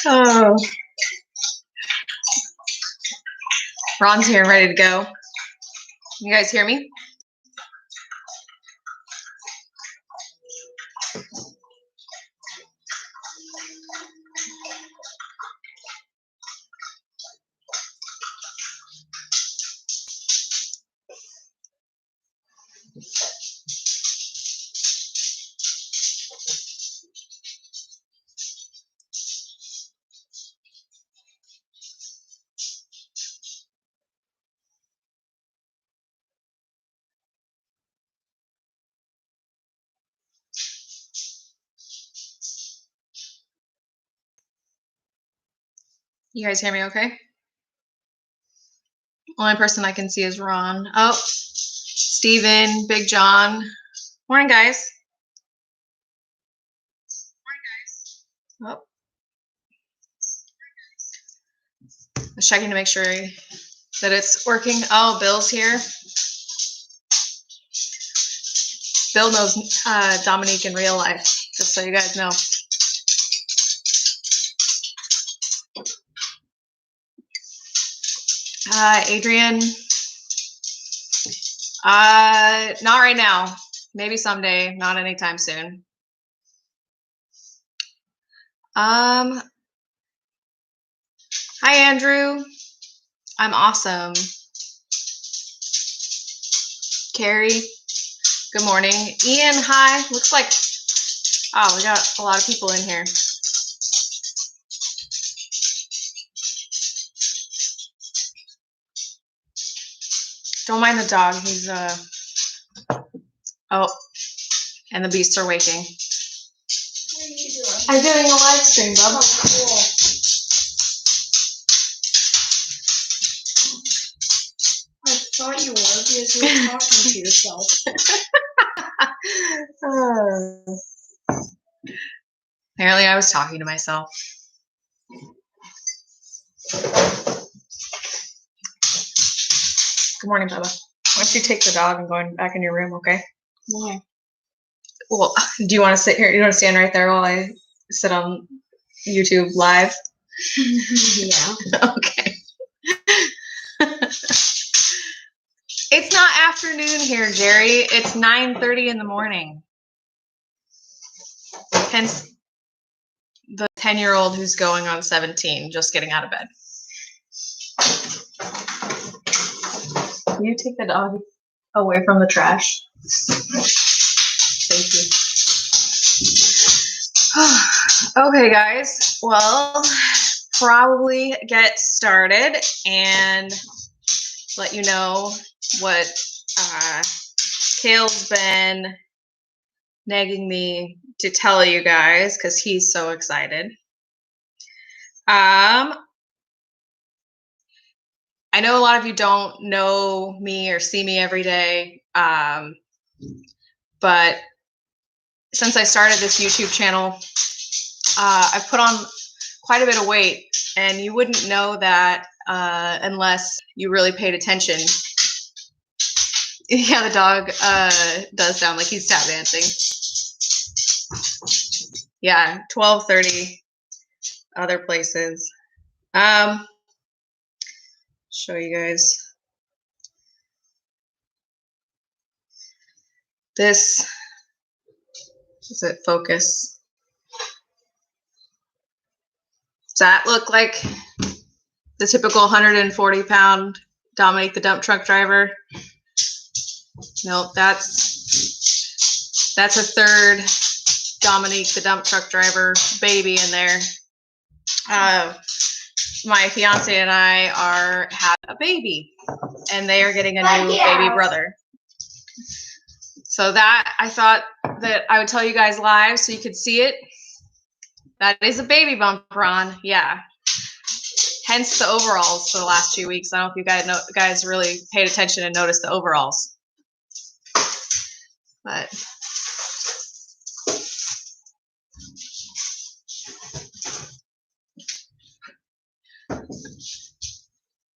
Oh. Ron's here and ready to go. You guys hear me? You guys hear me okay? Only person I can see is Ron. Oh, Steven, Big John. Morning, guys. Oh. Just checking to make sure that it's working. Oh, Bill's here. Bill knows Dominique in real life, just so you guys know. Adrian, not right now. Maybe someday, not anytime soon. Hi, Andrew. I'm awesome. Carrie, good morning. Ian, hi. Looks like, oh, we got a lot of people in here. Don't mind the dog. He's, oh, and the beasts are waking. What are you doing? I'm doing a live stream, bub. Oh, cool. I thought you were because you were talking to yourself. Apparently I was talking to myself. Good morning, Bubba. Why don't you take the dog and go back in your room, okay? Why? Well, do you want to sit here? You want to stand right there while I sit on YouTube live? Yeah. Okay. It's not afternoon here, Jerry. It's 9:30 in the morning. Hence the 10-year-old who's going on 17, just getting out of bed. Can you take the dog away from the trash? Thank you. Okay, guys. Well, probably get started and let you know what Kale's been nagging me to tell you guys because he's so excited. I know a lot of you don't know me or see me every day, but since I started this YouTube channel, I've put on quite a bit of weight, and you wouldn't know that unless you really paid attention. Yeah, the dog does sound like he's tap dancing. Yeah, 12:30 other places. Show you guys this. Does it focus? Does that look like the typical 140-pound Dominique the dump truck driver? No, that's a third Dominique the dump truck driver baby in there. My fiance and I have a baby, and they are getting a new baby brother. So that I thought that I would tell you guys live so you could see it. That is a baby bumper on, yeah. Hence the overalls for the last 2 weeks. I don't know if you guys really paid attention and noticed the overalls. But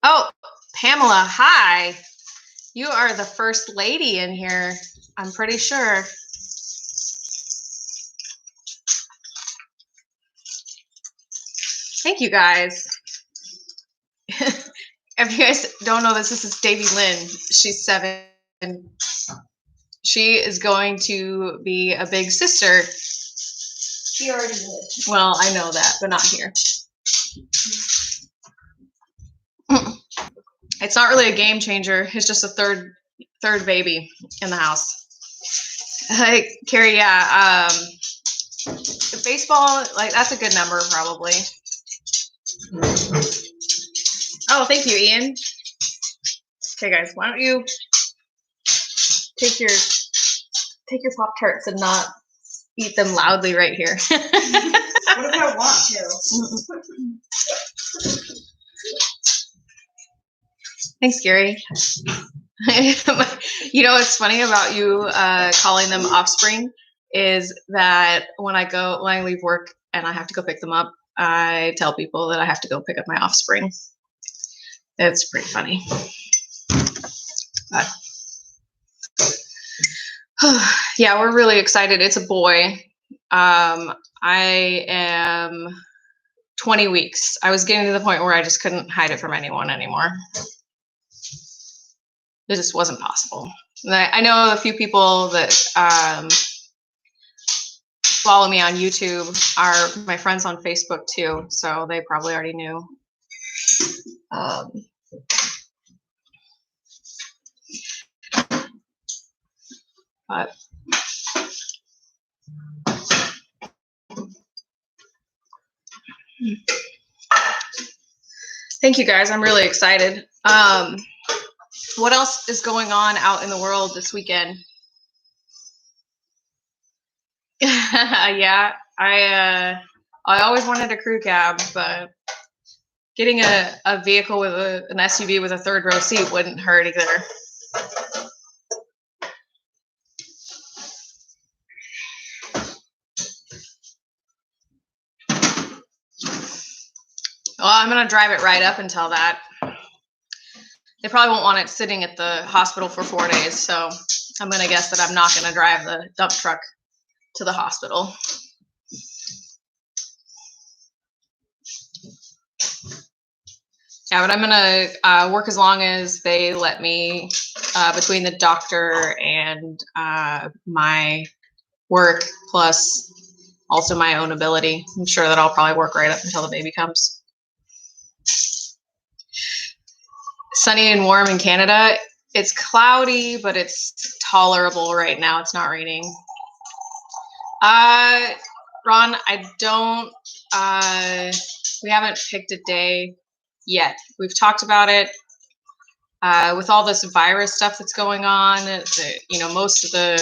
oh, Pamela, hi. You are the first lady in here. I'm pretty sure. Thank you guys. If you guys don't know this, this is Davy Lynn. She's 7. She is going to be a big sister. She already is. Well, I know that, but not here. It's not really a game changer. It's just a third baby in the house. Hey, Carrie, yeah. Baseball, like that's a good number, probably. Oh, thank you, Ian. Okay, guys, why don't you take your Pop-Tarts and not eat them loudly right here. What if I want to? Thanks, Gary. You know what's funny about you calling them offspring is that when I leave work and I have to go pick them up, I tell people that I have to go pick up my offspring. It's pretty funny. But, yeah, we're really excited. It's a boy. I am 20 weeks. I was getting to the point where I just couldn't hide it from anyone anymore. It just wasn't possible. I know a few people that follow me on YouTube are my friends on Facebook too, so they probably already knew. But thank you guys. I'm really excited. What else is going on out in the world this weekend? Yeah, I always wanted a crew cab, but getting a vehicle with an SUV with a third row seat wouldn't hurt either. Well, I'm gonna drive it right up until that. They probably won't want it sitting at the hospital for 4 days, so I'm gonna guess that I'm not gonna drive the dump truck to the hospital. Yeah, but I'm gonna work as long as they let me, between the doctor and my work, plus also my own ability. I'm sure that I'll probably work right up until the baby comes. Sunny and warm in Canada. It's cloudy, but it's tolerable right now. It's not raining. Ron, I don't, we haven't picked a day yet. We've talked about it. With all this virus stuff that's going on, you know, most of the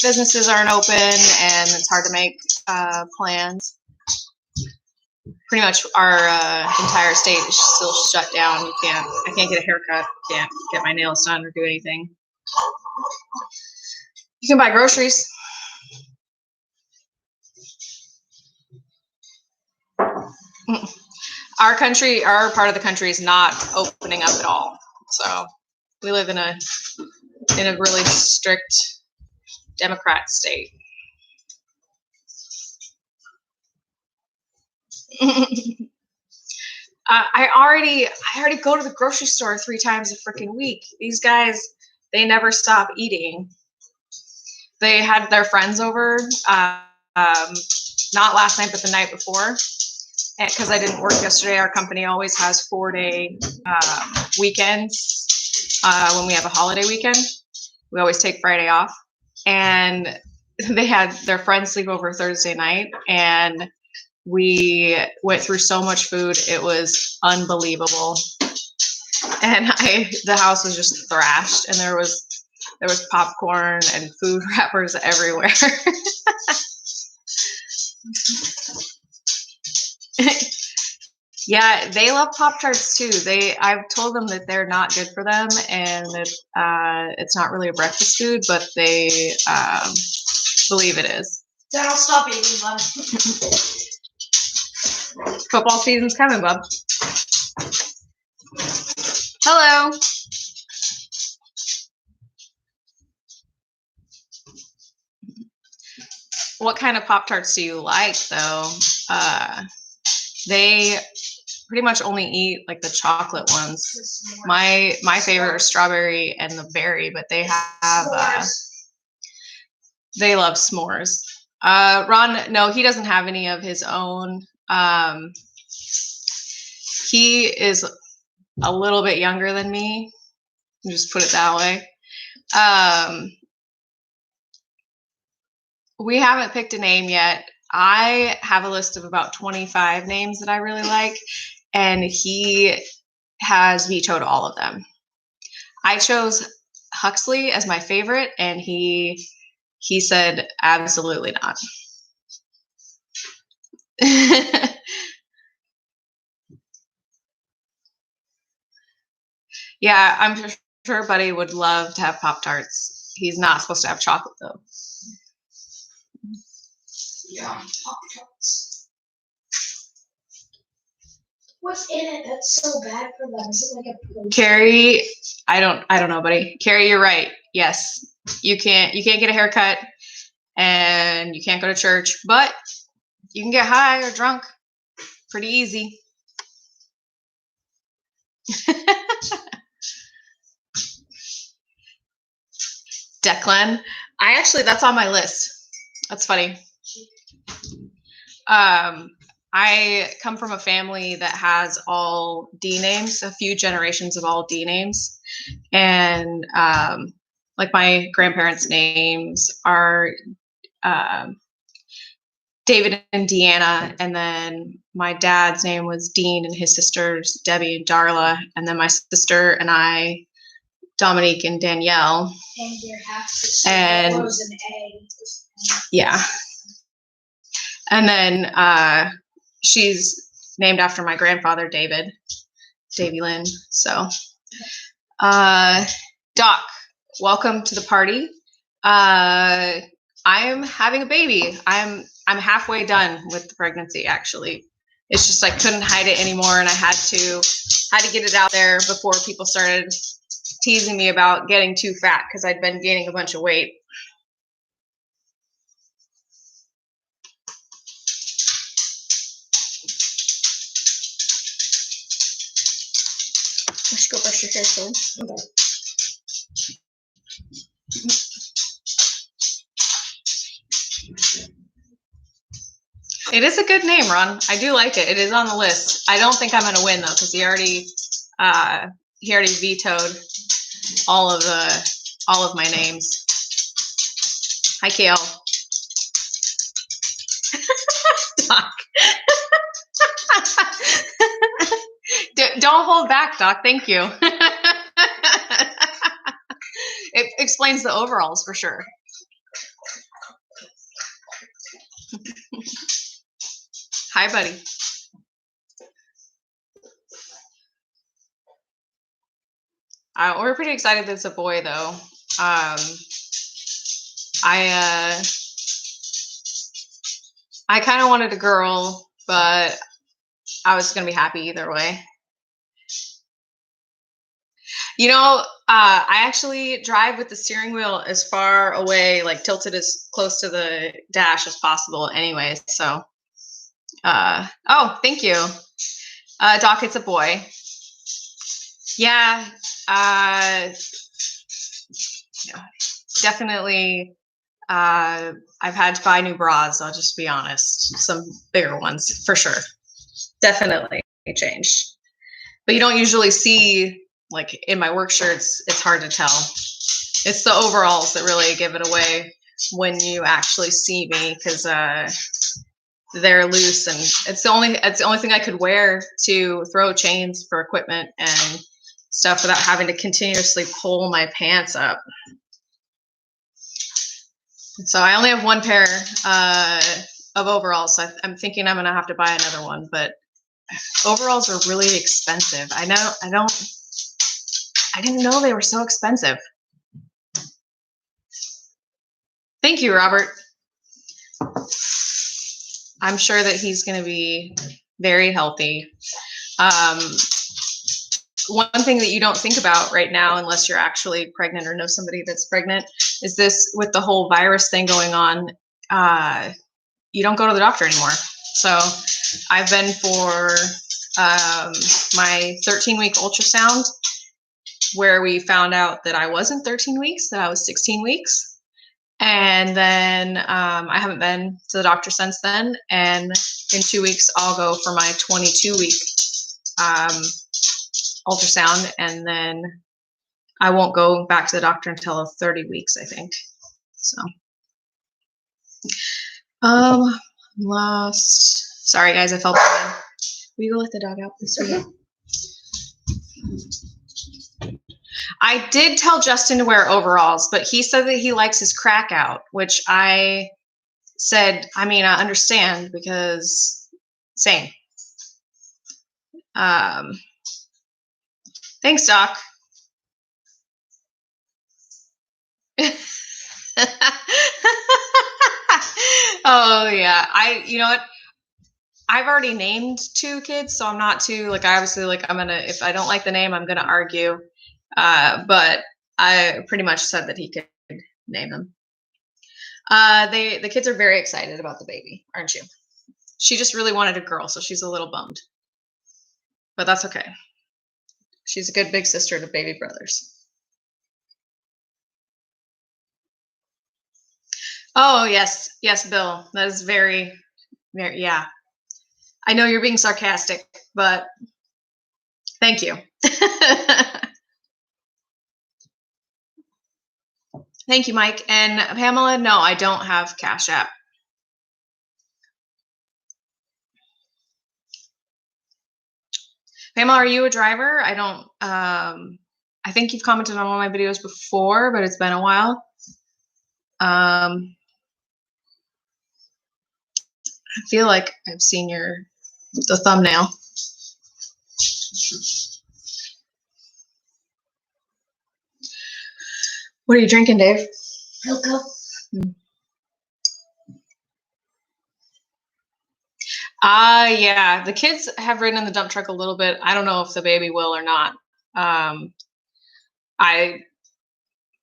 businesses aren't open and it's hard to make plans. Pretty much our entire state is still shut down. I can't get a haircut, can't get my nails done or do anything. You can buy groceries. Our part of the country is not opening up at all. So we live in a really strict Democrat state. I already go to the grocery store 3 times a freaking week. These guys, they never stop eating. They had their friends over, not last night, but the night before. Because I didn't work yesterday, our company always has 4-day weekends when we have a holiday weekend. We always take Friday off. And they had their friends sleep over Thursday night, and we went through so much food. It was unbelievable. And the house was just thrashed, and there was popcorn and food wrappers everywhere. Yeah, they love Pop-Tarts too. I've told them that they're not good for them and that it's not really a breakfast food, but they believe it is. Then I'll stop eating them. Football season's coming, bub. Hello. what kind of Pop-Tarts do you like, though? They pretty much only eat like the chocolate ones. My favorite are strawberry and the berry, but they have they love s'mores. Ron, no, he doesn't have any of his own. He is a little bit younger than me. Just put it that way. We haven't picked a name yet. I have a list of about 25 names that I really like, and he has vetoed all of them. I chose Huxley as my favorite, and he said absolutely not. Yeah, I'm sure Buddy would love to have Pop-Tarts. He's not supposed to have chocolate, though. Yeah, Pop-Tarts. What's in it that's so bad for them? Is it like a protein? Carrie, I don't know, buddy. Carrie, you're right. Yes, you can't get a haircut, and you can't go to church, but you can get high or drunk pretty easy. Declan, that's on my list. That's funny. I come from a family that has all D names, a few generations of all D names. And like my grandparents' names are David and Deanna. And then my dad's name was Dean, and his sisters, Debbie and Darla. And then my sister and I, Dominique and Danielle. And your half-sister and was an A. Yeah. And then she's named after my grandfather, David, Davy Lynn. So, Doc, welcome to the party. I am having a baby. I'm halfway done with the pregnancy, actually. It's just I couldn't hide it anymore, and I had to get it out there before people started teasing me about getting too fat because I'd been gaining a bunch of weight. I should go brush your hair soon. Okay. It is a good name, Ron. I do like it. It is on the list. I don't think I'm going to win, though, because he already vetoed all of my names. Hi, Kale. Doc. Don't hold back, Doc. Thank you. It explains the overalls for sure. Hi, buddy. We're pretty excited that it's a boy, though. I kind of wanted a girl, but I was going to be happy either way. You know, I actually drive with the steering wheel as far away, like tilted as close to the dash as possible anyway. So, oh, thank you. Doc, it's a boy. Yeah, definitely. I've had to buy new bras. I'll just be honest. Some bigger ones for sure. Definitely changed. But you don't usually see, like in my work shirts, it's hard to tell. It's the overalls that really give it away when you actually see me, because they're loose, and it's the only thing I could wear to throw chains for equipment and stuff without having to continuously pull my pants up. So I only have one pair of overalls. So I'm thinking I'm gonna have to buy another one, but overalls are really expensive. I didn't know they were so expensive. Thank you, Robert. I'm sure that he's going to be very healthy. One thing that you don't think about right now, unless you're actually pregnant or know somebody that's pregnant, is this with the whole virus thing going on. you don't go to the doctor anymore. So I've been for my 13-week ultrasound, where we found out that I wasn't 13 weeks, that I was 16 weeks. And then I haven't been to the doctor since then. And in 2 weeks, I'll go for my 22-week ultrasound. And then I won't go back to the doctor until 30 weeks, I think. So, lost. Sorry, guys, I felt bad. Will you go let the dog out, please? I did tell Justin to wear overalls, but he said that he likes his crack out, which I said, I mean, I understand, because same. Thanks, Doc. Oh yeah, you know what? I've already named 2 kids, so I'm not too, like, obviously, like, if I don't like the name, I'm gonna argue. But I pretty much said that he could name them. The kids are very excited about the baby, aren't you? She just really wanted a girl, so she's a little bummed. But that's okay. She's a good big sister to baby brothers. Oh, yes. Yes, Bill. That is very, very, yeah. I know you're being sarcastic, but thank you. Thank you, Mike. And Pamela, no, I don't have Cash App. Pamela, are you a driver? I don't, I think you've commented on one of my videos before, but it's been a while. I feel like I've seen the thumbnail. What are you drinking, Dave? Cocoa. Yeah, the kids have ridden in the dump truck a little bit. I don't know if the baby will or not.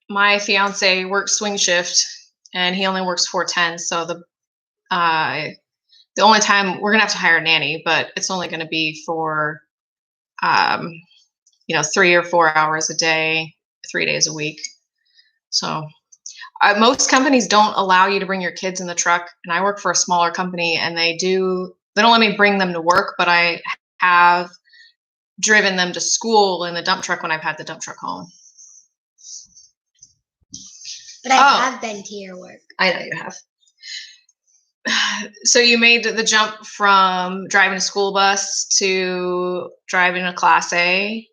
My fiance works swing shift, and he only works 4/10. So the only time we're gonna have to hire a nanny, but it's only gonna be for 3 or 4 hours a day, 3 days a week. So most companies don't allow you to bring your kids in the truck, and I work for a smaller company, and they don't let me bring them to work, but I have driven them to school in the dump truck when I've had the dump truck home. But I have been to your work. I know you have. So you made the jump from driving a school bus to driving a Class A.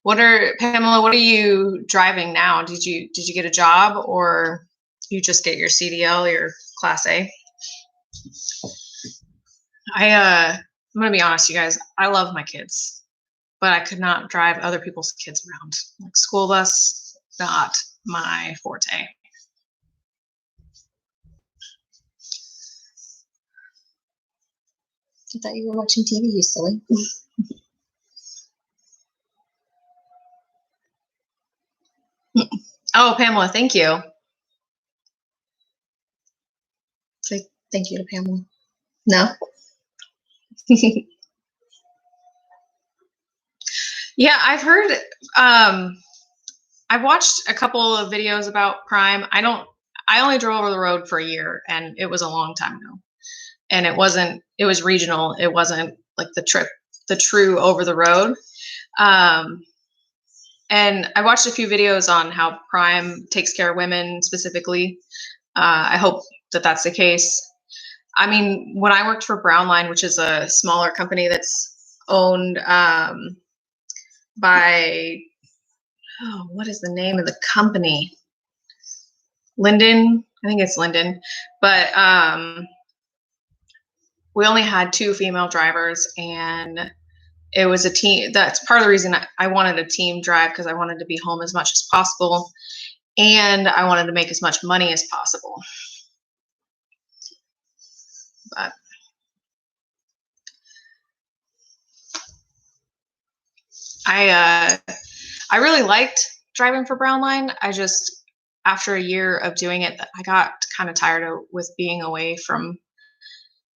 Pamela, what are you driving now? Did you get a job, or you just get your CDL, your Class A? I'm gonna be honest, you guys, I love my kids, but I could not drive other people's kids around. Like, school bus, not my forte. I thought you were watching TV, you silly. Oh, Pamela, thank you. Say thank you to Pamela. No? Yeah, I've heard, I've watched a couple of videos about Prime. I only drove over the road for a year, and it was a long time ago. And it was regional. It wasn't like the true over the road. And I watched a few videos on how Prime takes care of women specifically. I hope that that's the case. I mean, when I worked for Brownline, which is a smaller company that's owned by, what is the name of the company? Linden. I think it's Linden. But we only had 2 female drivers, and it was a team. That's part of the reason I wanted a team drive, because I wanted to be home as much as possible, and I wanted to make as much money as possible. But I really liked driving for Brownline. after a year of doing it, I got kind of tired of with being away from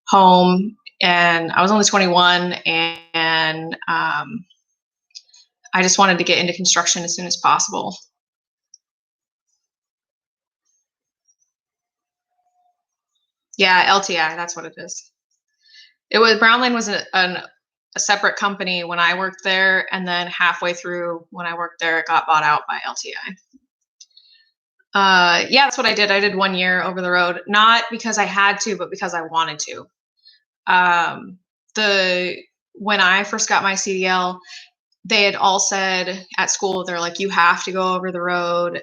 home, and I was only 21, and I just wanted to get into construction as soon as possible. Yeah, LTI, that's what it is. It was Brownline was a separate company when I worked there, and then halfway through when I worked there, it got bought out by LTI. Yeah, that's what I did. I did 1 year over the road, not because I had to, but because I wanted to. The When I first got my CDL, they had all said at school, they're like, you have to go over the road.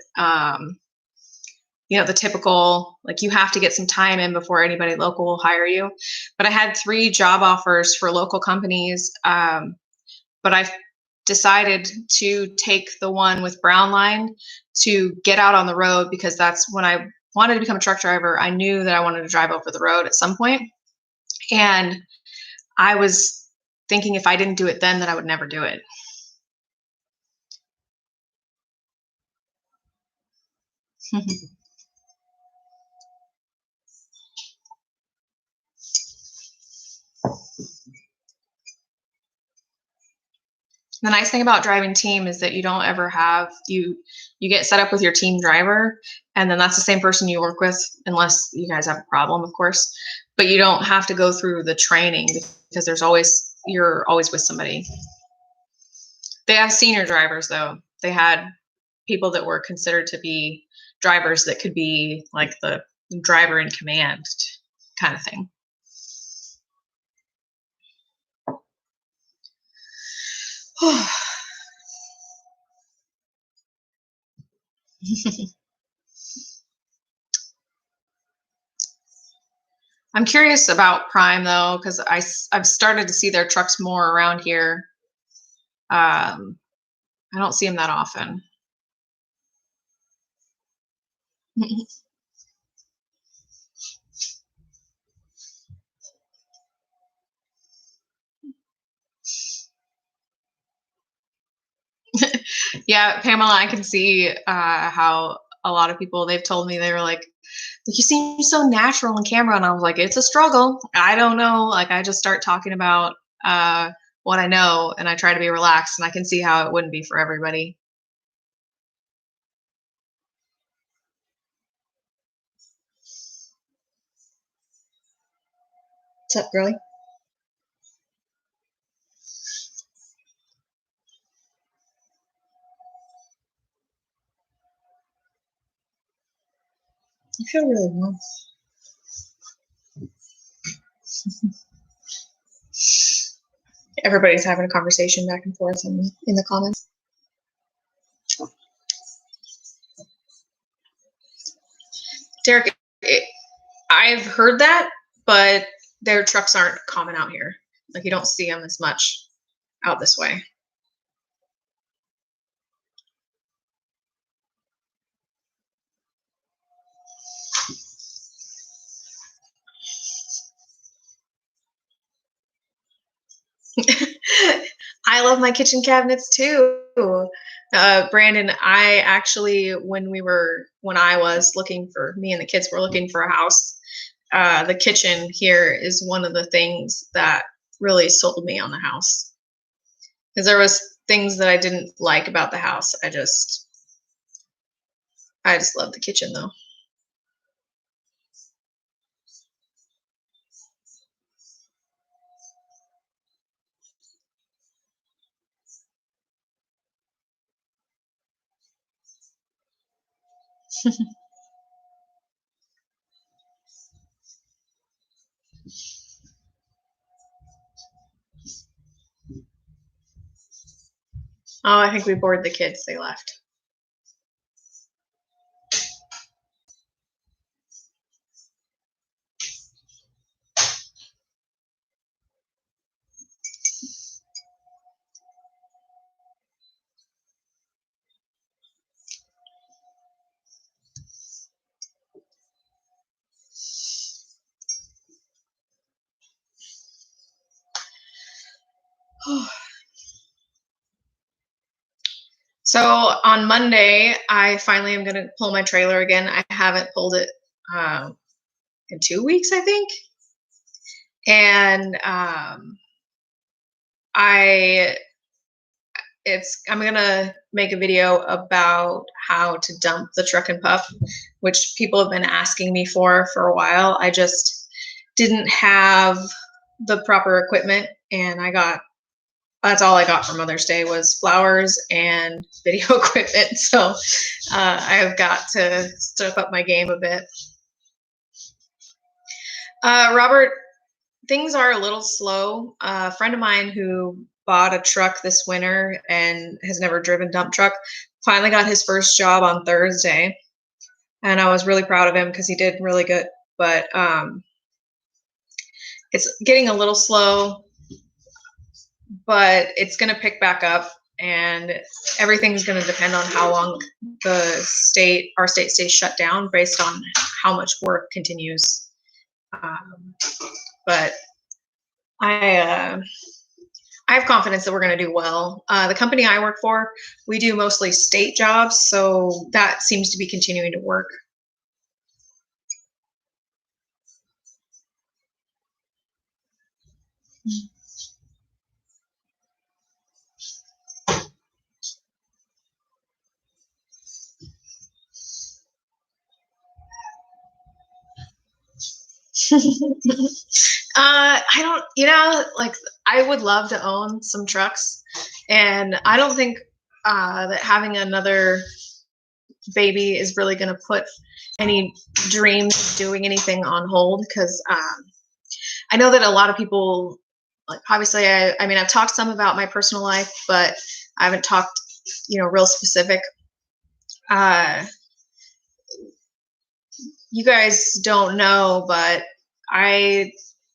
The typical, like, you have to get some time in before anybody local will hire you. But I had 3 job offers for local companies. But I decided to take the one with Brownline to get out on the road, because that's when I wanted to become a truck driver. I knew that I wanted to drive over the road at some point. And I was thinking if I didn't do it then, that I would never do it. The nice thing about driving team is that you don't ever have you get set up with your team driver, and then that's the same person you work with unless you guys have a problem, of course. But you don't have to go through the training, because you're always with somebody. They have senior drivers though. They had people that were considered to be drivers that could be like the driver in command kind of thing. I'm curious about Prime though, because I've started to see their trucks more around here. I don't see them that often. Yeah, Pamela, I can see how a lot of people, they've told me, they were like, you seem so natural on camera, and I was like, it's a struggle. I don't know. Like, I just start talking about what I know, and I try to be relaxed, and I can see how it wouldn't be for everybody. What's up, girlie? I feel really warm. Everybody's having a conversation back and forth in the comments. Derek, I've heard that, but their trucks aren't common out here. Like, you don't see them as much out this way. I love my kitchen cabinets too. Brandon, I actually, when I was looking for, me and the kids were looking for a house, the kitchen here is one of the things that really sold me on the house. Because there was things that I didn't like about the house. I just love the kitchen though. Oh, I think we bored the kids. They left. So on Monday, I finally am going to pull my trailer again. I haven't pulled it in 2 weeks, I think. And I'm gonna make a video about how to dump the truck and pup, which people have been asking me for a while. I just didn't have the proper equipment, and that's all I got for Mother's Day was flowers and video equipment. So I've got to step up my game a bit. Robert, things are a little slow. A friend of mine who bought a truck this winter and has never driven dump truck finally got his first job on Thursday, and I was really proud of him because he did really good. But it's getting a little slow, but it's going to pick back up, and everything's going to depend on how long our state stays shut down based on how much work continues. But I have confidence that we're going to do well. The company I work for, we do mostly state jobs, so that seems to be continuing to work. I don't, like I would love to own some trucks, and I don't think that having another baby is really going to put any dreams of doing anything on hold, because I know that a lot of people, like, obviously, I mean, I've talked some about my personal life, but I haven't talked, real specific. You guys don't know, but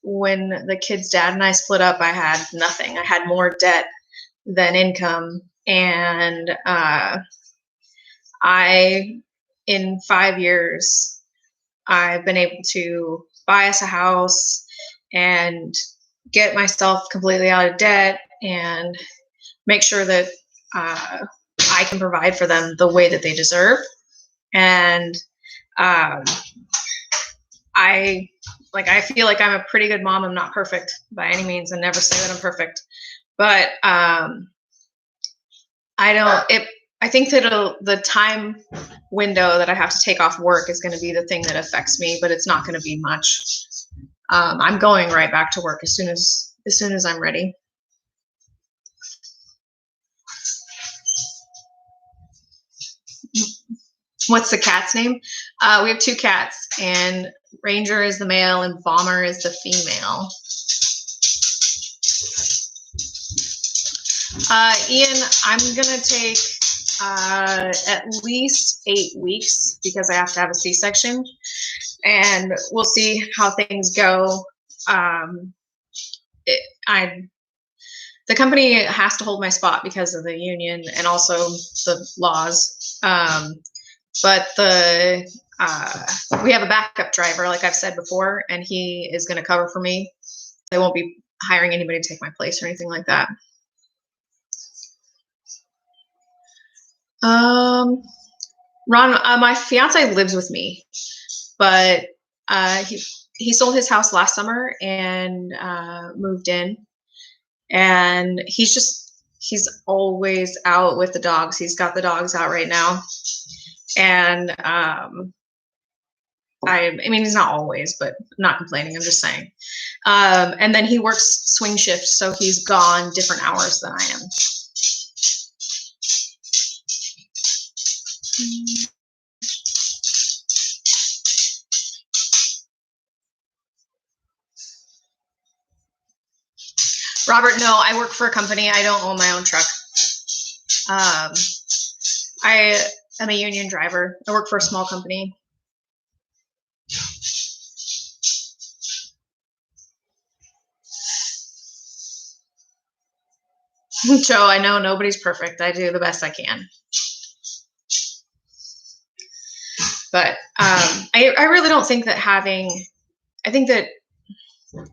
when the kid's dad and I split up, I had nothing. I had more debt than income. And in 5 years, I've been able to buy us a house and get myself completely out of debt and make sure that I can provide for them the way that they deserve. And I feel like I'm a pretty good mom. I'm not perfect by any means, and never say that I'm perfect. But I think that the time window that I have to take off work is going to be the thing that affects me, but it's not going to be much. I'm going right back to work as soon as I'm ready. What's the cat's name? We have 2 cats, and Ranger is the male and Bomber is the female. Ian, I'm gonna take at least 8 weeks because I have to have a C-section, and we'll see how things go. The company has to hold my spot because of the union and also the laws. But we have a backup driver, like I've said before, and he is going to cover for me. They won't be hiring anybody to take my place or anything like that. Ron, my fiance lives with me, but he sold his house last summer and moved in, and he's always out with the dogs. He's got the dogs out right now, and I mean, he's not always, but I'm not complaining. I'm just saying. And then he works swing shifts, so he's gone different hours than I am. Robert, no, I work for a company. I don't own my own truck. I am a union driver. I work for a small company. Joe, I know nobody's perfect. I do the best I can. But I really don't think that I think that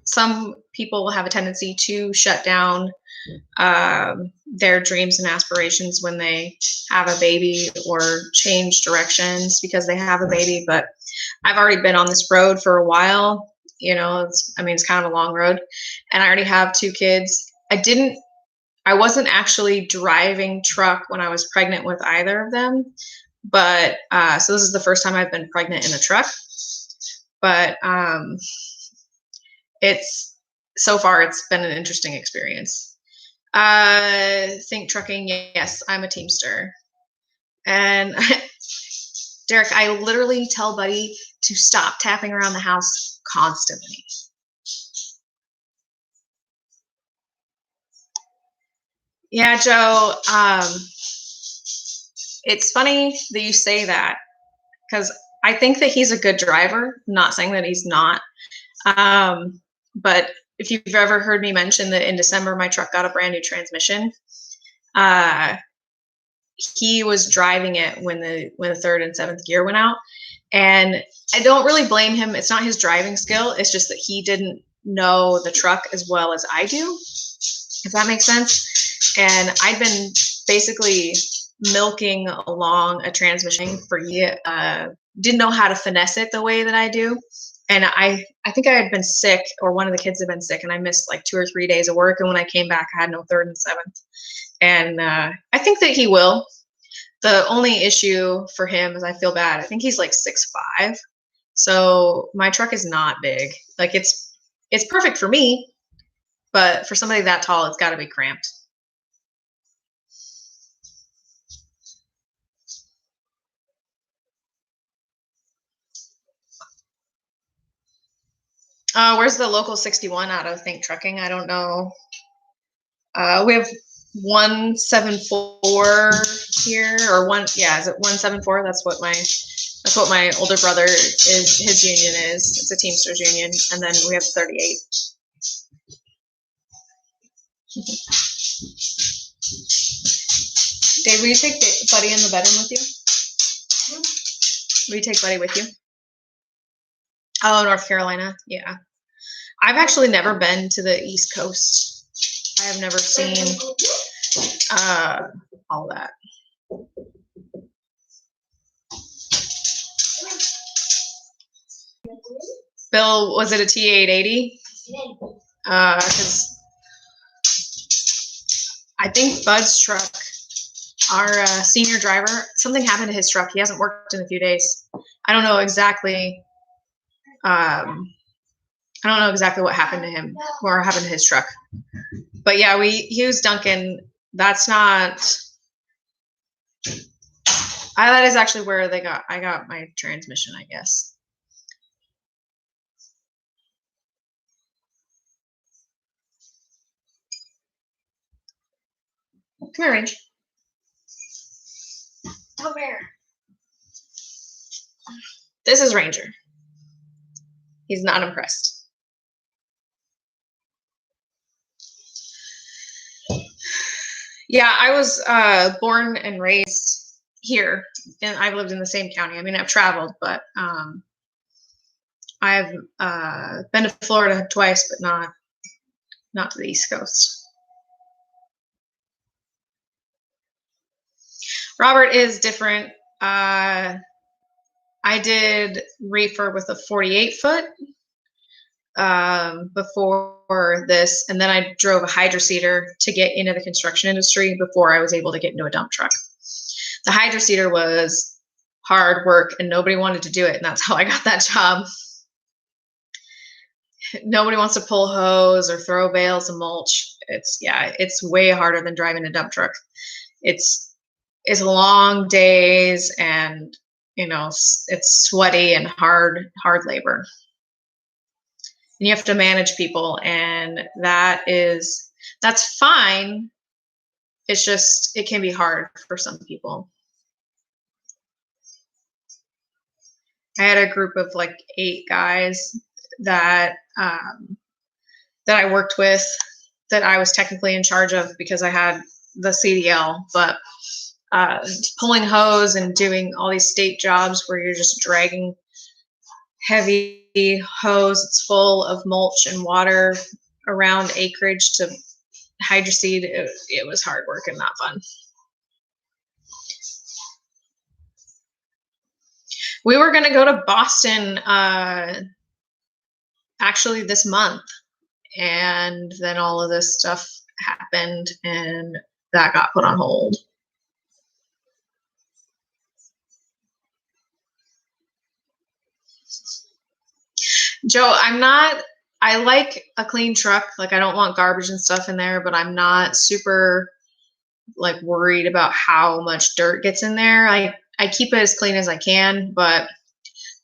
some people have a tendency to shut down their dreams and aspirations when they have a baby or change directions because they have a baby. But I've already been on this road for a while. It's kind of a long road, and I already have 2 kids. I wasn't actually driving truck when I was pregnant with either of them, but so this is the first time I've been pregnant in a truck. But so far it's been an interesting experience. Think trucking, yes, I'm a Teamster. And Derek, I literally tell Buddy to stop tapping around the house constantly. Yeah, Joe, it's funny that you say that because I think that he's a good driver. I'm not saying that he's not. But if you've ever heard me mention that in December my truck got a brand new transmission, he was driving it when the 3rd and 7th gear went out. And I don't really blame him. It's not his driving skill. It's just that he didn't know the truck as well as I do, if that makes sense. And I'd been basically milking along a transmission for years. Didn't know how to finesse it the way that I do. And I think I had been sick, or one of the kids had been sick, and I missed like 2 or 3 days of work. And when I came back, I had no 3rd and 7th. And I think that he will. The only issue for him is I feel bad. I think he's like 6'5". So my truck is not big. Like it's perfect for me, but for somebody that tall, it's got to be cramped. Where's the local 61 out of Think Trucking? I don't know. We have 174 here, or is it 174? That's what my older brother is. His union is. It's a Teamsters union, and then we have 38. Dave, will you take Buddy in the bedroom with you? Will you take Buddy with you? Oh, North Carolina. Yeah. I've actually never been to the East Coast. I have never seen all that. Bill, was it a T880? Because I think Bud's truck, our senior driver, something happened to his truck. He hasn't worked in a few days. I don't know exactly. I don't know exactly what happened to him or happened to his truck. But yeah, we used Duncan. That's not. That is actually where I got my transmission, I guess. Come here, Range. Come here. This is Ranger. He's not impressed. Yeah, I was born and raised here, and I've lived in the same county. I mean, I've traveled, but I've been to Florida twice, but not to the East Coast. Robert is different. I did reefer with a 48-foot before this, and then I drove a hydroseeder to get into the construction industry before I was able to get into a dump truck. The hydroseeder was hard work, and nobody wanted to do it, and that's how I got that job. Nobody wants to pull hose or throw bales of mulch. It's way harder than driving a dump truck. It's long days, and it's sweaty and hard labor. And you have to manage people, and that's fine. It's just, it can be hard for some people. I had a group of like 8 guys that I worked with, that I was technically in charge of because I had the CDL, but pulling hose and doing all these state jobs where you're just dragging heavy hose. It's full of mulch and water around acreage to Hydroseed, it was hard work and not fun. We were going to go to Boston actually this month, and then all of this stuff happened and that got put on hold. Joe, I like a clean truck. Like, I don't want garbage and stuff in there, but I'm not super like worried about how much dirt gets in there. I keep it as clean as I can, but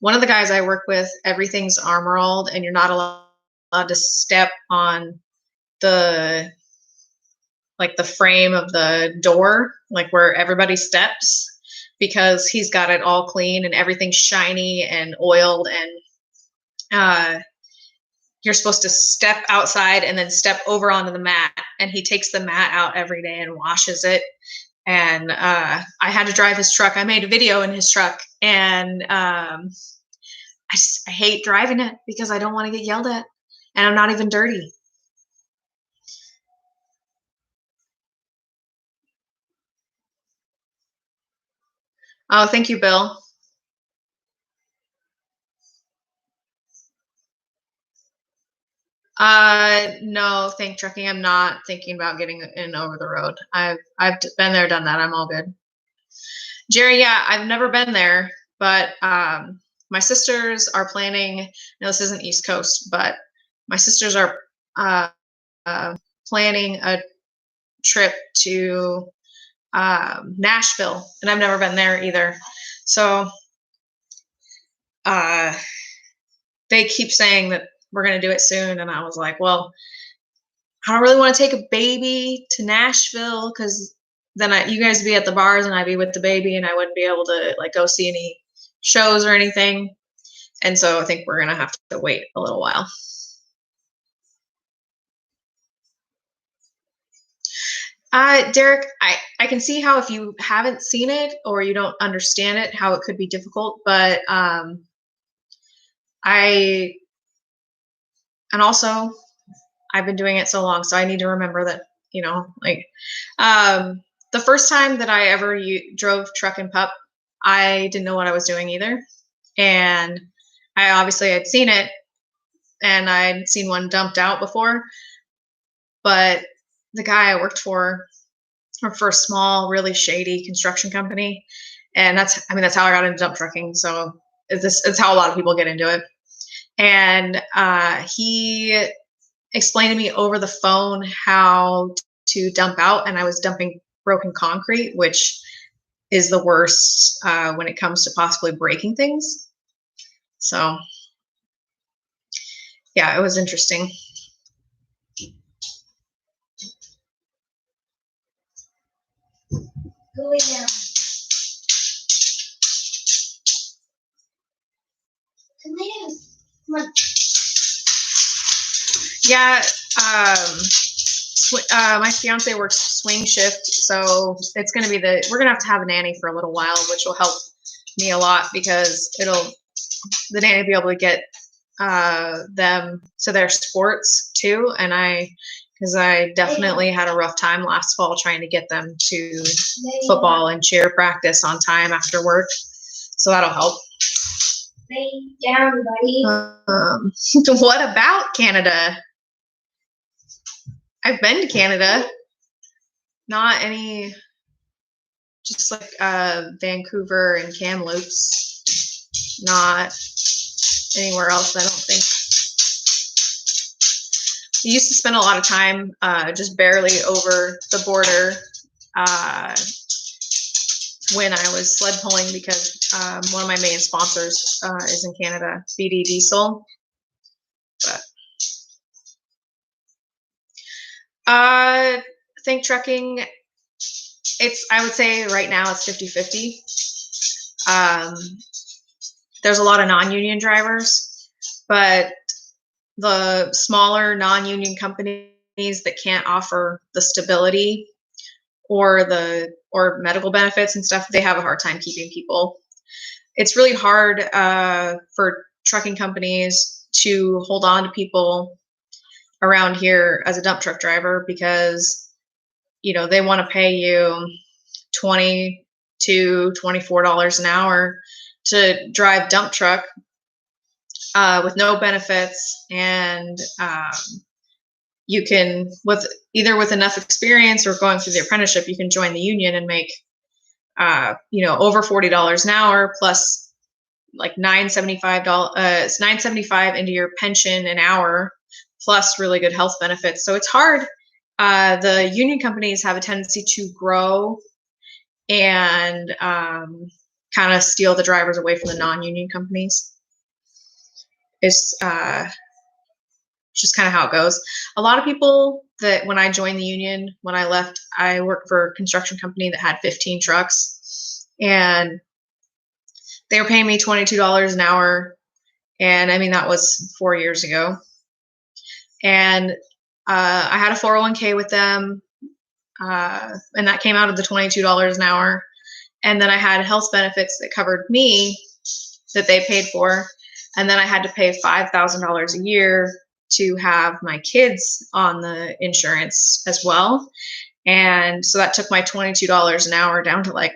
one of the guys I work with, everything's armoralled and you're not allowed to step on the frame of the door, like where everybody steps, because he's got it all clean and everything's shiny and oiled, and you're supposed to step outside and then step over onto the mat, and he takes the mat out every day and washes it. And I had to drive his truck. I made a video in his truck, and I hate driving it because I don't want to get yelled at, and I'm not even dirty. Oh, thank you, Bill. No, Think Trucking. I'm not thinking about getting in over the road. I've been there, done that. I'm all good. Jerry, yeah, I've never been there, but my sisters are planning. No, this isn't East Coast, but my sisters are planning a trip to Nashville, and I've never been there either. So they keep saying that we're going to do it soon, and I was like, well, I don't really want to take a baby to Nashville because then you guys would be at the bars and I'd be with the baby, and I wouldn't be able to like go see any shows or anything. And so I think we're going to have to wait a little while. Derek, I can see how if you haven't seen it or you don't understand it, how it could be difficult, but and also I've been doing it so long, so I need to remember that, like, the first time that I ever drove truck and pup, I didn't know what I was doing either. And I obviously had seen it, and I'd seen one dumped out before, but the guy I worked for a small, really shady construction company, and that's how I got into dump trucking. So it's how a lot of people get into it. And he explained to me over the phone how to dump out, and I was dumping broken concrete, which is the worst when it comes to possibly breaking things. So yeah, it was interesting. Go lay down. Come on. Yeah, my fiance works swing shift, so it's going to be we're going to have a nanny for a little while, which will help me a lot because the nanny will be able to get them to their sports too, and because I definitely had a rough time last fall trying to get them to football and cheer practice on time after work, so that'll help. Lay down, buddy. What about Canada? I've been to Canada. Not any, just like Vancouver and Kamloops. Not anywhere else, I don't think. We used to spend a lot of time just barely over the border when I was sled pulling because one of my main sponsors is in Canada, BD Diesel. But Think Trucking, I would say right now it's 50-50. There's a lot of non-union drivers, but the smaller non-union companies that can't offer the stability or medical benefits and stuff, they have a hard time keeping people. It's really hard for trucking companies to hold on to people around here as a dump truck driver because, they want to pay you $22, $24 an hour to drive dump truck with no benefits. And you can, with enough experience or going through the apprenticeship, you can join the union and make, over $40 an hour plus like $9.75. It's $9.75 into your pension an hour plus really good health benefits. So it's hard. The union companies have a tendency to grow and kind of steal the drivers away from the non-union companies. It's just kind of how it goes. A lot of people that when I joined the union, when I left, I worked for a construction company that had 15 trucks, and they were paying me $22 an hour. And I mean, that was 4 years ago. And I had a 401k with them, and that came out of the $22 an hour. And then I had health benefits that covered me that they paid for. And then I had to pay $5,000 a year to have my kids on the insurance as well. And so that took my $22 an hour down to like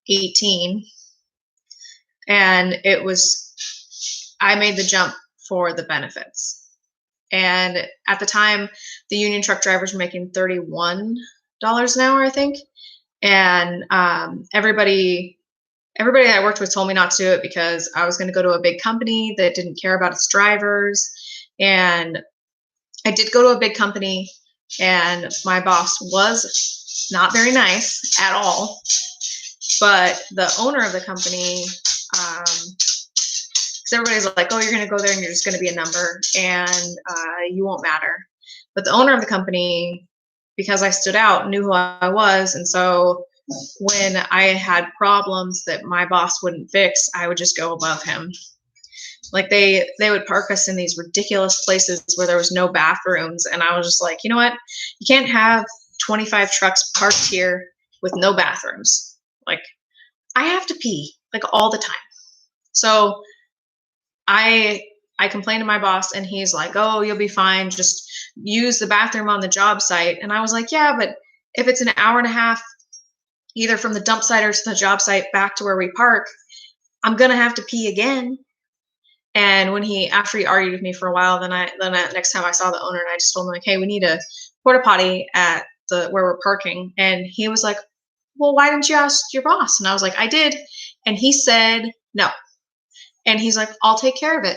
18. And I made the jump for the benefits. And at the time, the union truck drivers were making $31 an hour, I think. And everybody that I worked with told me not to do it because I was going to go to a big company that didn't care about its drivers. And I did go to a big company, and my boss was not very nice at all. But the owner of the company, because everybody's like, oh, you're going to go there and you're just going to be a number and you won't matter. But the owner of the company, because I stood out, knew who I was. And so when I had problems that my boss wouldn't fix, I would just go above him. Like they would park us in these ridiculous places where there was no bathrooms. And I was just like, you know what? You can't have 25 trucks parked here with no bathrooms. Like, I have to pee like all the time. So I complained to my boss, and he's like, oh, you'll be fine. Just use the bathroom on the job site. And I was like, yeah, but if it's an hour and a half, either from the dump site or to the job site back to where we park, I'm going to have to pee again. And after he argued with me for a while, then next time I saw the owner, and I just told him like, hey, we need a porta potty at where we're parking. And he was like, well, why didn't you ask your boss? And I was like, I did. And he said, no. And he's like, I'll take care of it.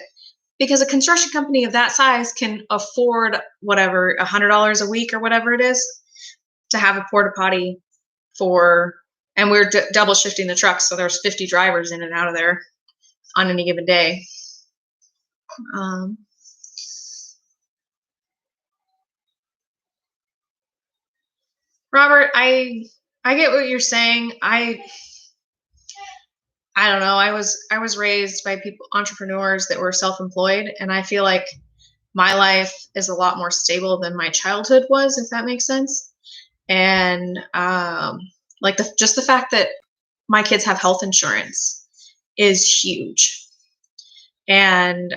Because a construction company of that size can afford whatever, $100 a week or whatever it is to have a porta potty and we're double shifting the trucks. So there's 50 drivers in and out of there on any given day. Robert, I get what you're saying. I don't know. I was raised by entrepreneurs that were self-employed, and I feel like my life is a lot more stable than my childhood was, if that makes sense. And like just the fact that my kids have health insurance is huge. And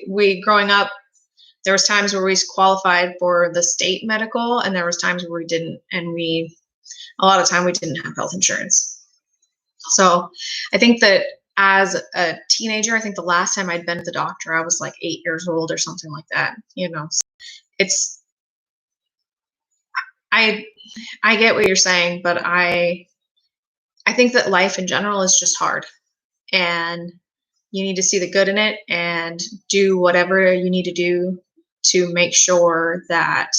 we growing up, there was times where we qualified for the state medical, and there was times where we didn't, and a lot of time we didn't have health insurance. So I think that as a teenager, I think the last time I'd been to the doctor, I was like 8 years old or something like that. I get what you're saying, but I think that life in general is just hard, and you need to see the good in it and do whatever you need to do to make sure that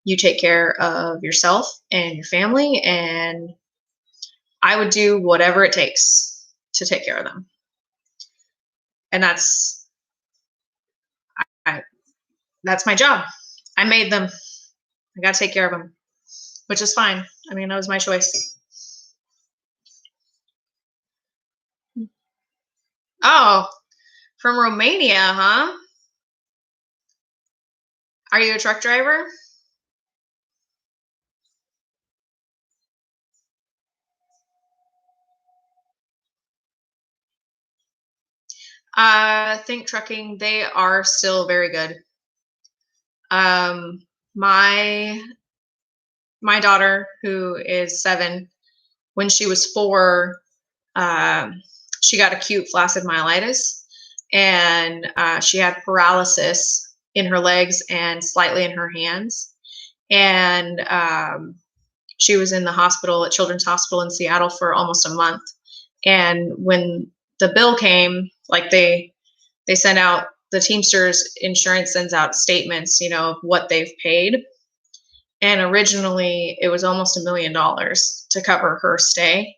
you take care of yourself and your family. And I would do whatever it takes to take care of them. And that's my job. I made them. I got to take care of them, which is fine. I mean, that was my choice. Oh, from Romania, huh? Are you a truck driver? Think Trucking, they are still very good. My daughter, who is 7, when she was 4, she got acute flaccid myelitis, and she had paralysis in her legs and slightly in her hands. And she was in the hospital at Children's Hospital in Seattle for almost a month. And when the bill came, like they sent out, the Teamsters insurance sends out statements, of what they've paid. And originally it was almost $1 million to cover her stay.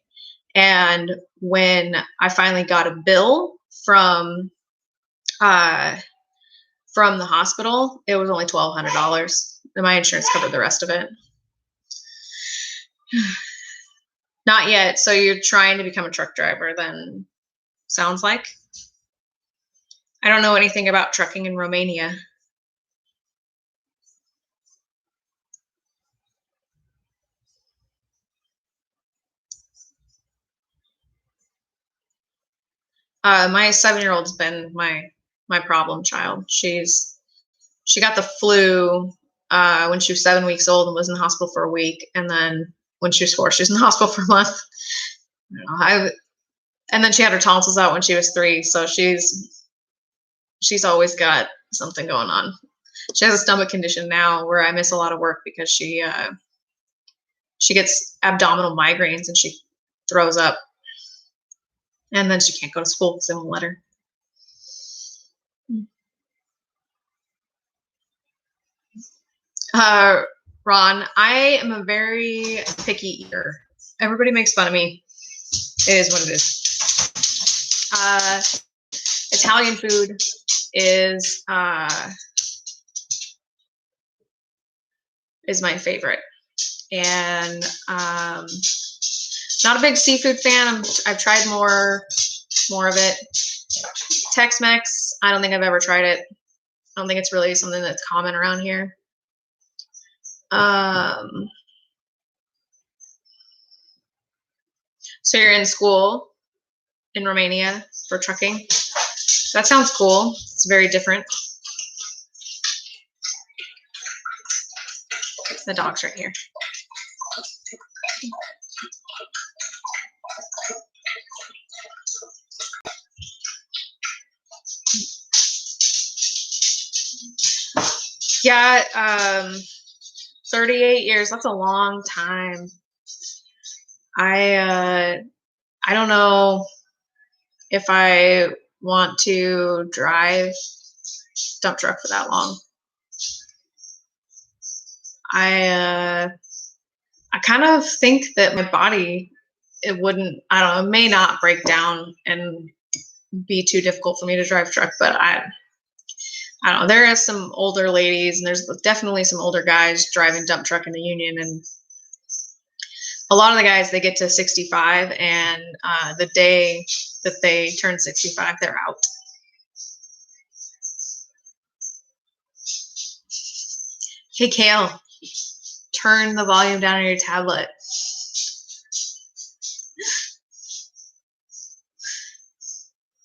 And when I finally got a bill from the hospital, it was only $1,200. And my insurance covered the rest of it. Not yet. So you're trying to become a truck driver, then, sounds like? I don't know anything about trucking in Romania. My 7-year-old's been my problem child. She got the flu when she was 7 weeks old and was in the hospital for a week. And then when she was 4, she was in the hospital for a month. And then she had her tonsils out when she was 3. So she's always got something going on. She has a stomach condition now where I miss a lot of work because she gets abdominal migraines and she throws up. And then she can't go to school because they won't let her. Ron, I am a very picky eater. Everybody makes fun of me. It is what it is. Italian food is my favorite. And not a big seafood fan. I've tried more of it. Tex-Mex, I don't think I've ever tried it. I don't think it's really something that's common around here. So you're in school in Romania for trucking? That sounds cool. It's very different. The dog's right here. Yeah, 38 years, that's a long time. I don't know if I want to drive dump truck for that long. I kind of think that my body, it may not break down and be too difficult for me to drive truck, but I don't know. There are some older ladies and there's definitely some older guys driving dump truck in the union, and a lot of the guys, they get to 65 and the day that they turn 65, they're out. Hey, Kale, turn the volume down on your tablet.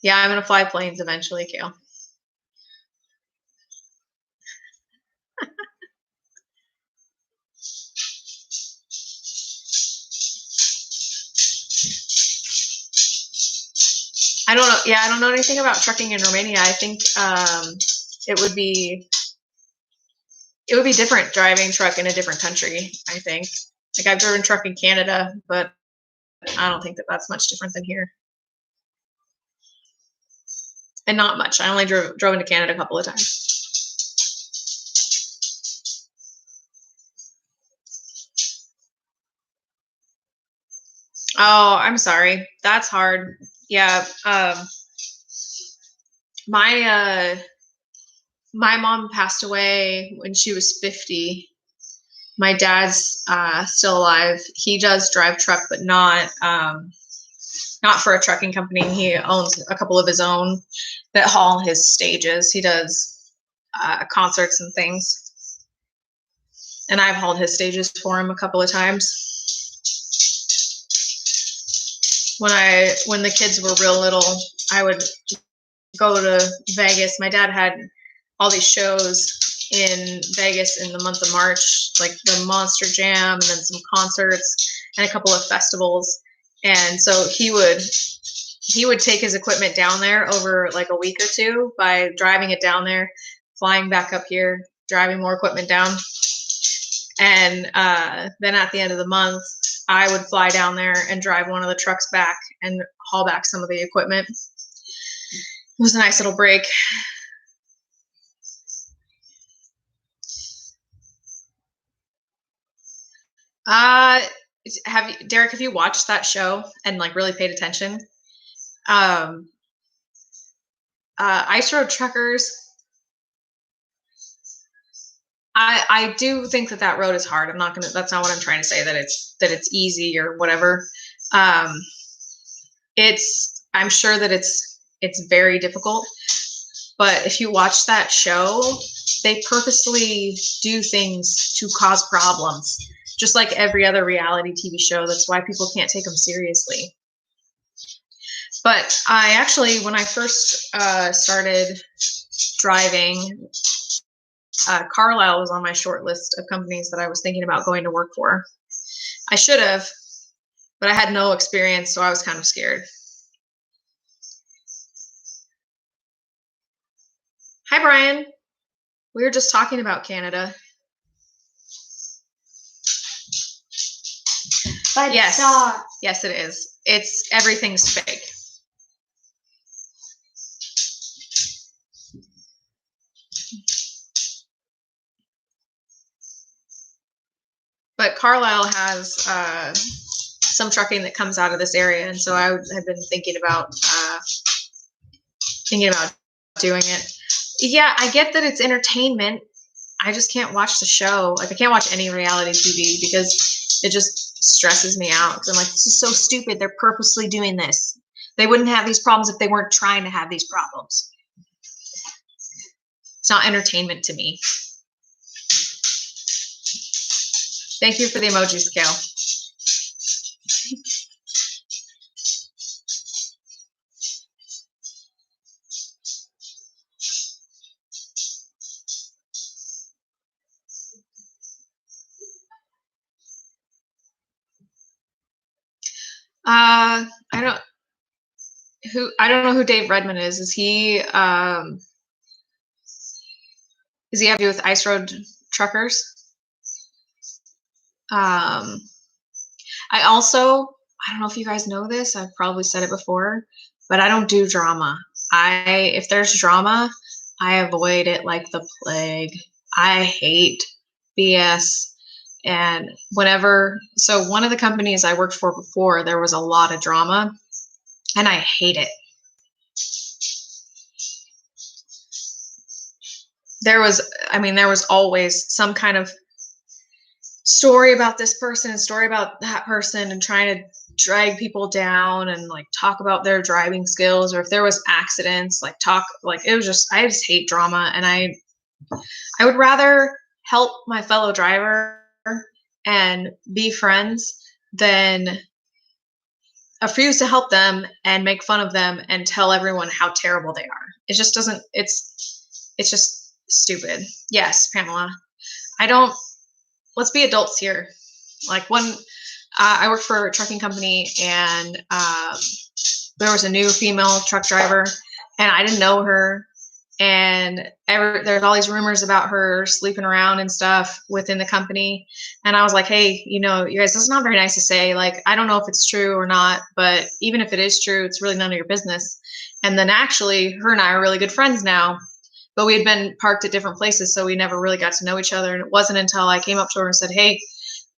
Yeah, I'm going to fly planes eventually, Kale. I don't know. Yeah, I don't know anything about trucking in Romania. I think it would be different driving truck in a different country, I think. Like, I've driven truck in Canada, but I don't think that that's much different than here. And not much. I only drove into Canada a couple of times. Oh, I'm sorry. That's hard. Yeah. My mom passed away when she was 50. My dad's still alive. He does drive truck, but not for a trucking company. He owns a couple of his own that haul his stages. He does concerts and things. And I've hauled his stages for him a couple of times. When the kids were real little, I would go to Vegas. My dad had all these shows in Vegas in the month of March, like the Monster Jam and then some concerts and a couple of festivals. And so he would take his equipment down there over like a week or two by driving it down there, flying back up here, driving more equipment down. And then at the end of the month, I would fly down there and drive one of the trucks back and haul back some of the equipment. It was a nice little break. Derek, have you watched that show and like really paid attention? Ice Road Truckers. I do think that road is hard. That's not what I'm trying to say, that it's easy or whatever. I'm sure that it's very difficult, but if you watch that show, they purposely do things to cause problems, just like every other reality TV show. That's why people can't take them seriously. But I actually, when I first started driving, Carlisle was on my short list of companies that I was thinking about going to work for. I should have, but I had no experience, so I was kind of scared. Hi, Brian. We were just talking about Canada. But yes, yes, it is. Everything's fake. But Carlisle has some trucking that comes out of this area, and so I have been thinking about doing it. Yeah, I get that it's entertainment. I just can't watch the show. Like, I can't watch any reality TV because it just stresses me out. Because I'm like, this is so stupid. They're purposely doing this. They wouldn't have these problems if they weren't trying to have these problems. It's not entertainment to me. Thank you for the emojis, Kale. I don't know who Dave Redmond is. Is he have to do with Ice Road Truckers? I don't know if you guys know this. I've probably said it before, but I don't do drama. If there's drama, I avoid it like the plague. I hate BS. And so one of the companies I worked for before, there was a lot of drama, and I hate it. There was always some kind of story about this person and story about that person, and trying to drag people down and like talk about their driving skills, or if there was accidents, I just hate drama. And I would rather help my fellow driver and be friends than refuse to help them and make fun of them and tell everyone how terrible they are. It just doesn't, it's just stupid. Yes, Pamela. Let's be adults here. Like, when I worked for a trucking company, and there was a new female truck driver, and I didn't know her. And there's all these rumors about her sleeping around and stuff within the company. And I was like, hey, you guys, this is not very nice to say. Like, I don't know if it's true or not, but even if it is true, it's really none of your business. And then actually, her and I are really good friends now, but we had been parked at different places, so we never really got to know each other. And it wasn't until I came up to her and said, hey,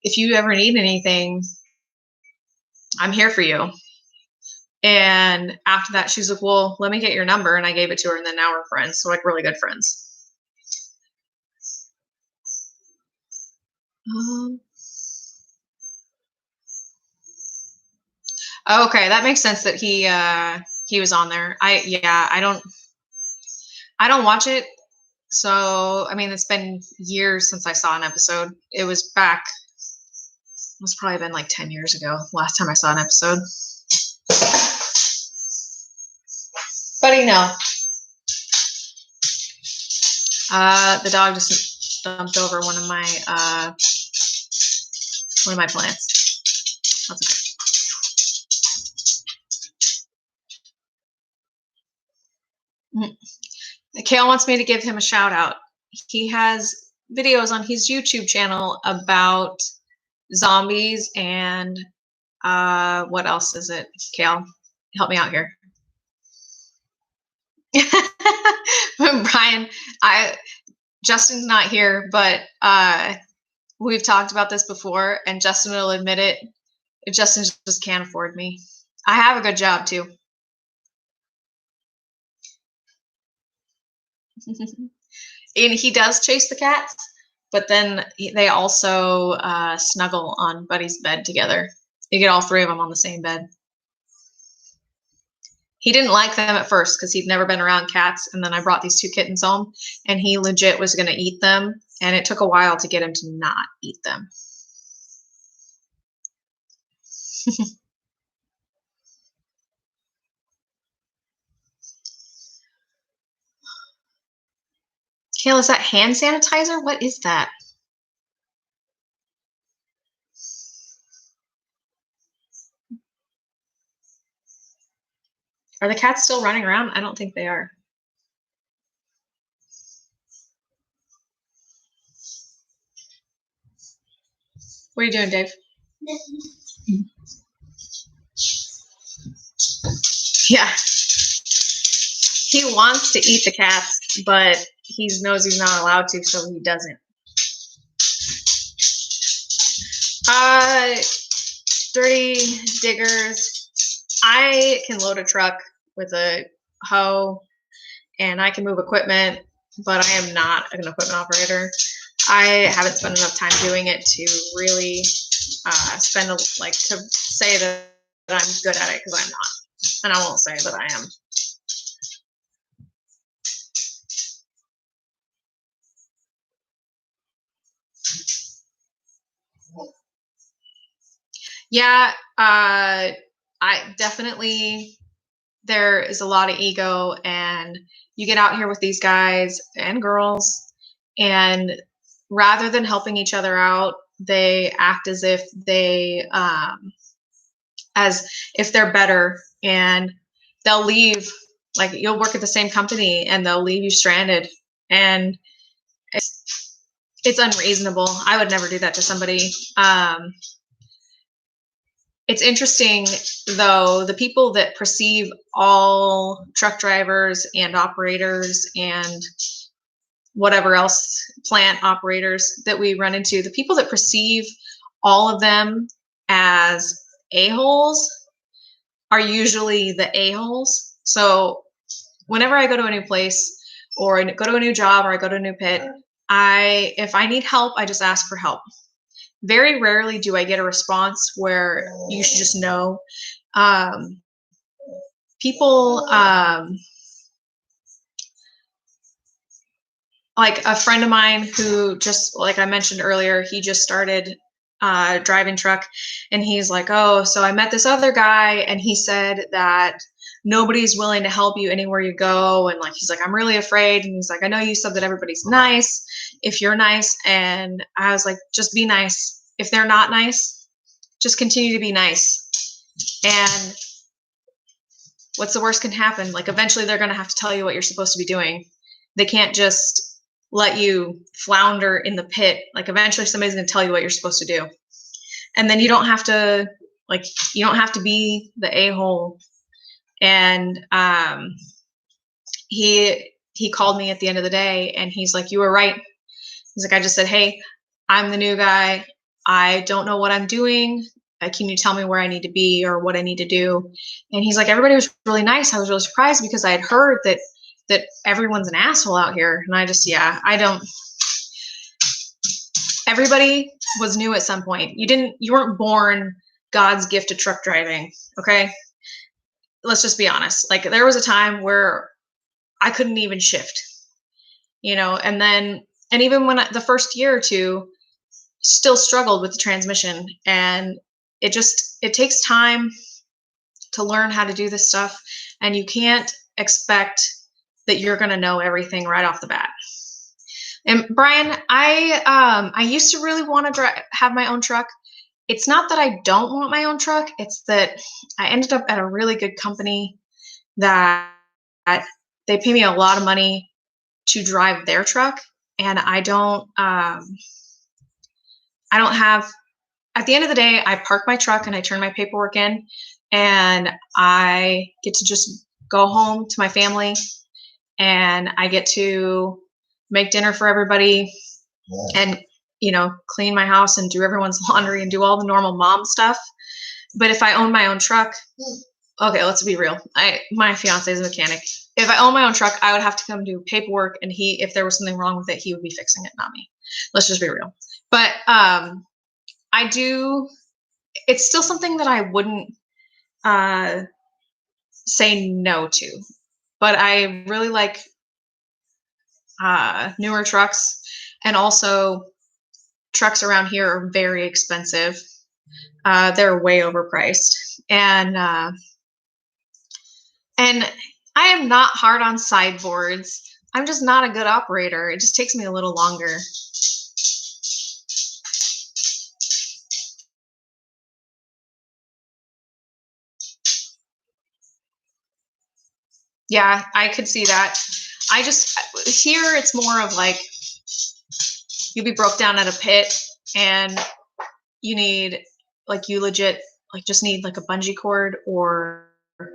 if you ever need anything, I'm here for you. And after that, she's like, well, let me get your number. And I gave it to her, and then now we're friends. So, like, really good friends. Okay, that makes sense that he was on there. I don't watch it. So, I mean, it's been years since I saw an episode. It's probably been like 10 years ago, last time I saw an episode. Buddy, no. The dog just dumped over one of my plants. That's okay. Kale wants me to give him a shout out. He has videos on his YouTube channel about zombies and what else is it? Kale, help me out here. Brian, Justin's not here, but we've talked about this before, and Justin will admit it. Justin just can't afford me. I have a good job too. And he does chase the cats, but then they also snuggle on Buddy's bed together. You get all three of them on the same bed. He didn't like them at first because he'd never been around cats, and then I brought these two kittens home, and he legit was going to eat them, and it took a while to get him to not eat them. Kale, is that hand sanitizer? What is that? Are the cats still running around? I don't think they are. What are you doing, Dave? Yeah. He wants to eat the cats, but he knows he's not allowed to, so he doesn't. Dirty diggers. I can load a truck with a hoe, and I can move equipment, but I am not an equipment operator. I haven't spent enough time doing it to really to say that I'm good at it, because I'm not, and I won't say that I am. Yeah, I definitely, there is a lot of ego, and you get out here with these guys and girls, and rather than helping each other out, they act as if they're better, and they'll leave. Like, you'll work at the same company and they'll leave you stranded, and it's unreasonable. I would never do that to somebody. It's interesting, though, the people that perceive all truck drivers and operators and whatever else, plant operators that we run into, the people that perceive all of them as a-holes are usually the a-holes. So whenever I go to a new place, or go to a new job, or I go to a new pit, if I need help, I just ask for help. Very rarely do I get a response where you should just know. People, like a friend of mine who, just like I mentioned earlier, he just started driving truck, and he's like, oh, so I met this other guy, and he said that nobody's willing to help you anywhere you go, and like, he's like, I'm really afraid, and he's like, I know you said that everybody's nice if you're nice, and I was like, just be nice. If they're not nice, just continue to be nice, and what's the worst can happen? Like, eventually they're going to have to tell you what you're supposed to be doing. They can't just let you flounder in the pit. Like, eventually somebody's going to tell you what you're supposed to do, and then you don't have to be the a-hole. And he called me at the end of the day, and he's like, you were right. He's like, I just said, hey, I'm the new guy. I don't know what I'm doing. Can you tell me where I need to be or what I need to do? And he's like, everybody was really nice. I was really surprised because I had heard that everyone's an asshole out here. And I just, everybody was new at some point. You weren't born God's gift to truck driving. Okay. Let's just be honest. Like, there was a time where I couldn't even shift, and even when the first year or two, still struggled with the transmission, and it takes time to learn how to do this stuff, and you can't expect that you're going to know everything right off the bat. And Brian, I used to really want to have my own truck. It's not that I don't want my own truck. It's that I ended up at a really good company that they pay me a lot of money to drive their truck, and I don't have. At the end of the day, I park my truck and I turn my paperwork in, and I get to just go home to my family, and I get to make dinner for everybody, and clean my house and do everyone's laundry and do all the normal mom stuff. But if I own my own truck, okay, let's be real. My fiance is a mechanic. If I own my own truck, I would have to come do paperwork, and if there was something wrong with it, he would be fixing it, not me. Let's just be real. But I do. It's still something that I wouldn't say no to. But I really like newer trucks, and also trucks around here are very expensive. They're way overpriced, and I am not hard on sideboards. I'm just not a good operator. It just takes me a little longer. Yeah, I could see that. Here it's more of like you'll be broke down at a pit, and you legit just need like a bungee cord or a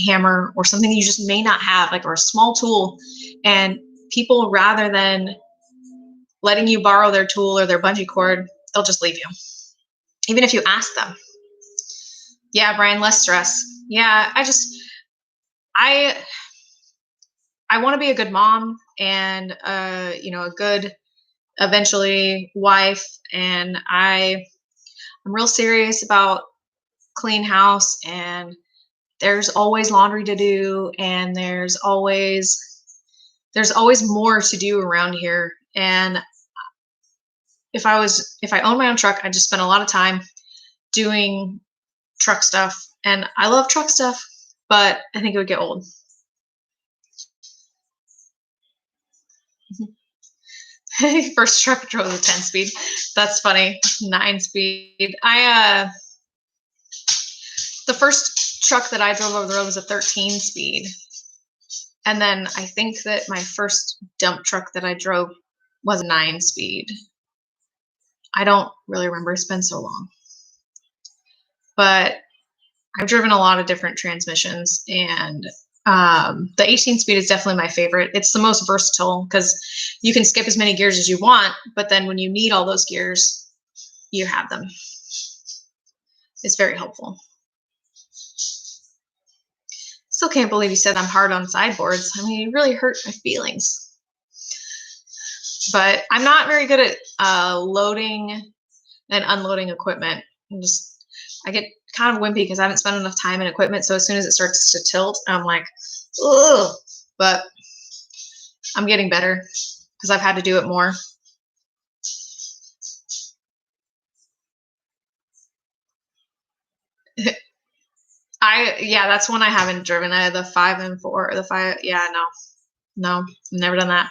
hammer or something you just may not have, or a small tool. And people, rather than letting you borrow their tool or their bungee cord, they'll just leave you, even if you ask them. Yeah, Brian, less stress. Yeah, I want to be a good mom and a good eventually wife, and I'm real serious about clean house, and there's always laundry to do, and there's always more to do around here. And if I own my own truck, I just spend a lot of time doing truck stuff, and I love truck stuff, but I think it would get old. First truck I drove was a 10 speed. That's funny. 9 speed. The first truck that I drove over the road was a 13 speed. And then I think that my first dump truck that I drove was a 9 speed. I don't really remember. It's been so long. But I've driven a lot of different transmissions, and the 18 speed is definitely my favorite. It's the most versatile because you can skip as many gears as you want, but then when you need all those gears, you have them. It's very helpful. Still can't believe you said I'm hard on sideboards. I mean, you really hurt my feelings. But I'm not very good at loading and unloading equipment. I get kind of wimpy because I haven't spent enough time in equipment. So as soon as it starts to tilt, I'm like, ugh. But I'm getting better because I've had to do it more. Yeah, that's one I haven't driven. The 5 and 4, the 5. Yeah, no, never done that.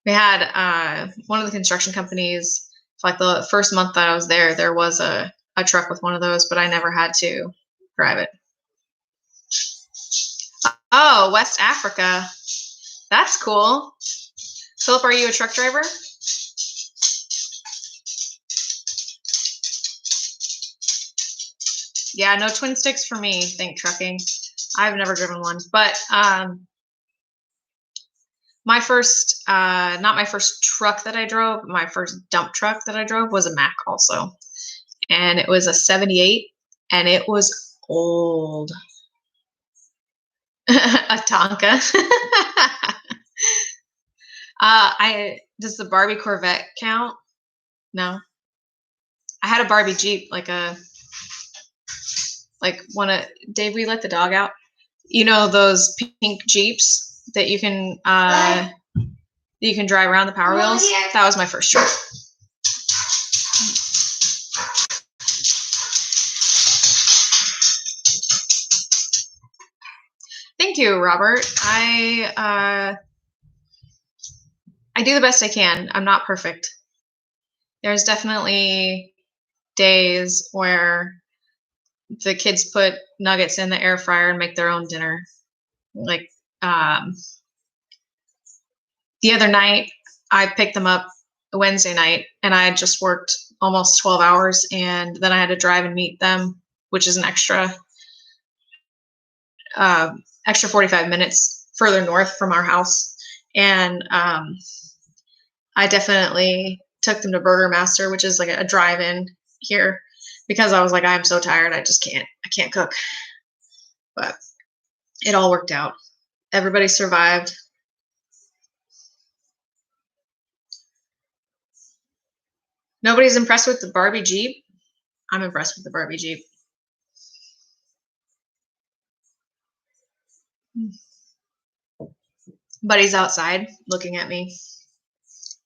We had one of the construction companies, for like the first month that I was there, there was a truck with one of those, but I never had to drive it. Oh, West Africa. That's cool. Philip, are you a truck driver? Yeah, no twin sticks for me. Think trucking. I've never driven one, but my first, not my first truck that I drove, my first dump truck that I drove was a Mack also. And it was a 78, and it was old. A Tonka. Does the Barbie Corvette count? No. I had a Barbie Jeep, like Dave, we let the dog out. You know those pink Jeeps that you can drive around the Power Wheels? That was my first truck. Thank you, Robert. I do the best I can. I'm not perfect. There's definitely days where the kids put nuggets in the air fryer and make their own dinner. Like the other night, I picked them up Wednesday night, and I had just worked almost 12 hours, and then I had to drive and meet them, which is an extra 45 minutes further north from our house. And I definitely took them to Burger Master, which is like a drive-in here, because I was like, I'm so tired, I can't cook. But it all worked out. Everybody survived. Nobody's impressed with the Barbie Jeep. I'm impressed with the Barbie Jeep. Buddy's outside looking at me.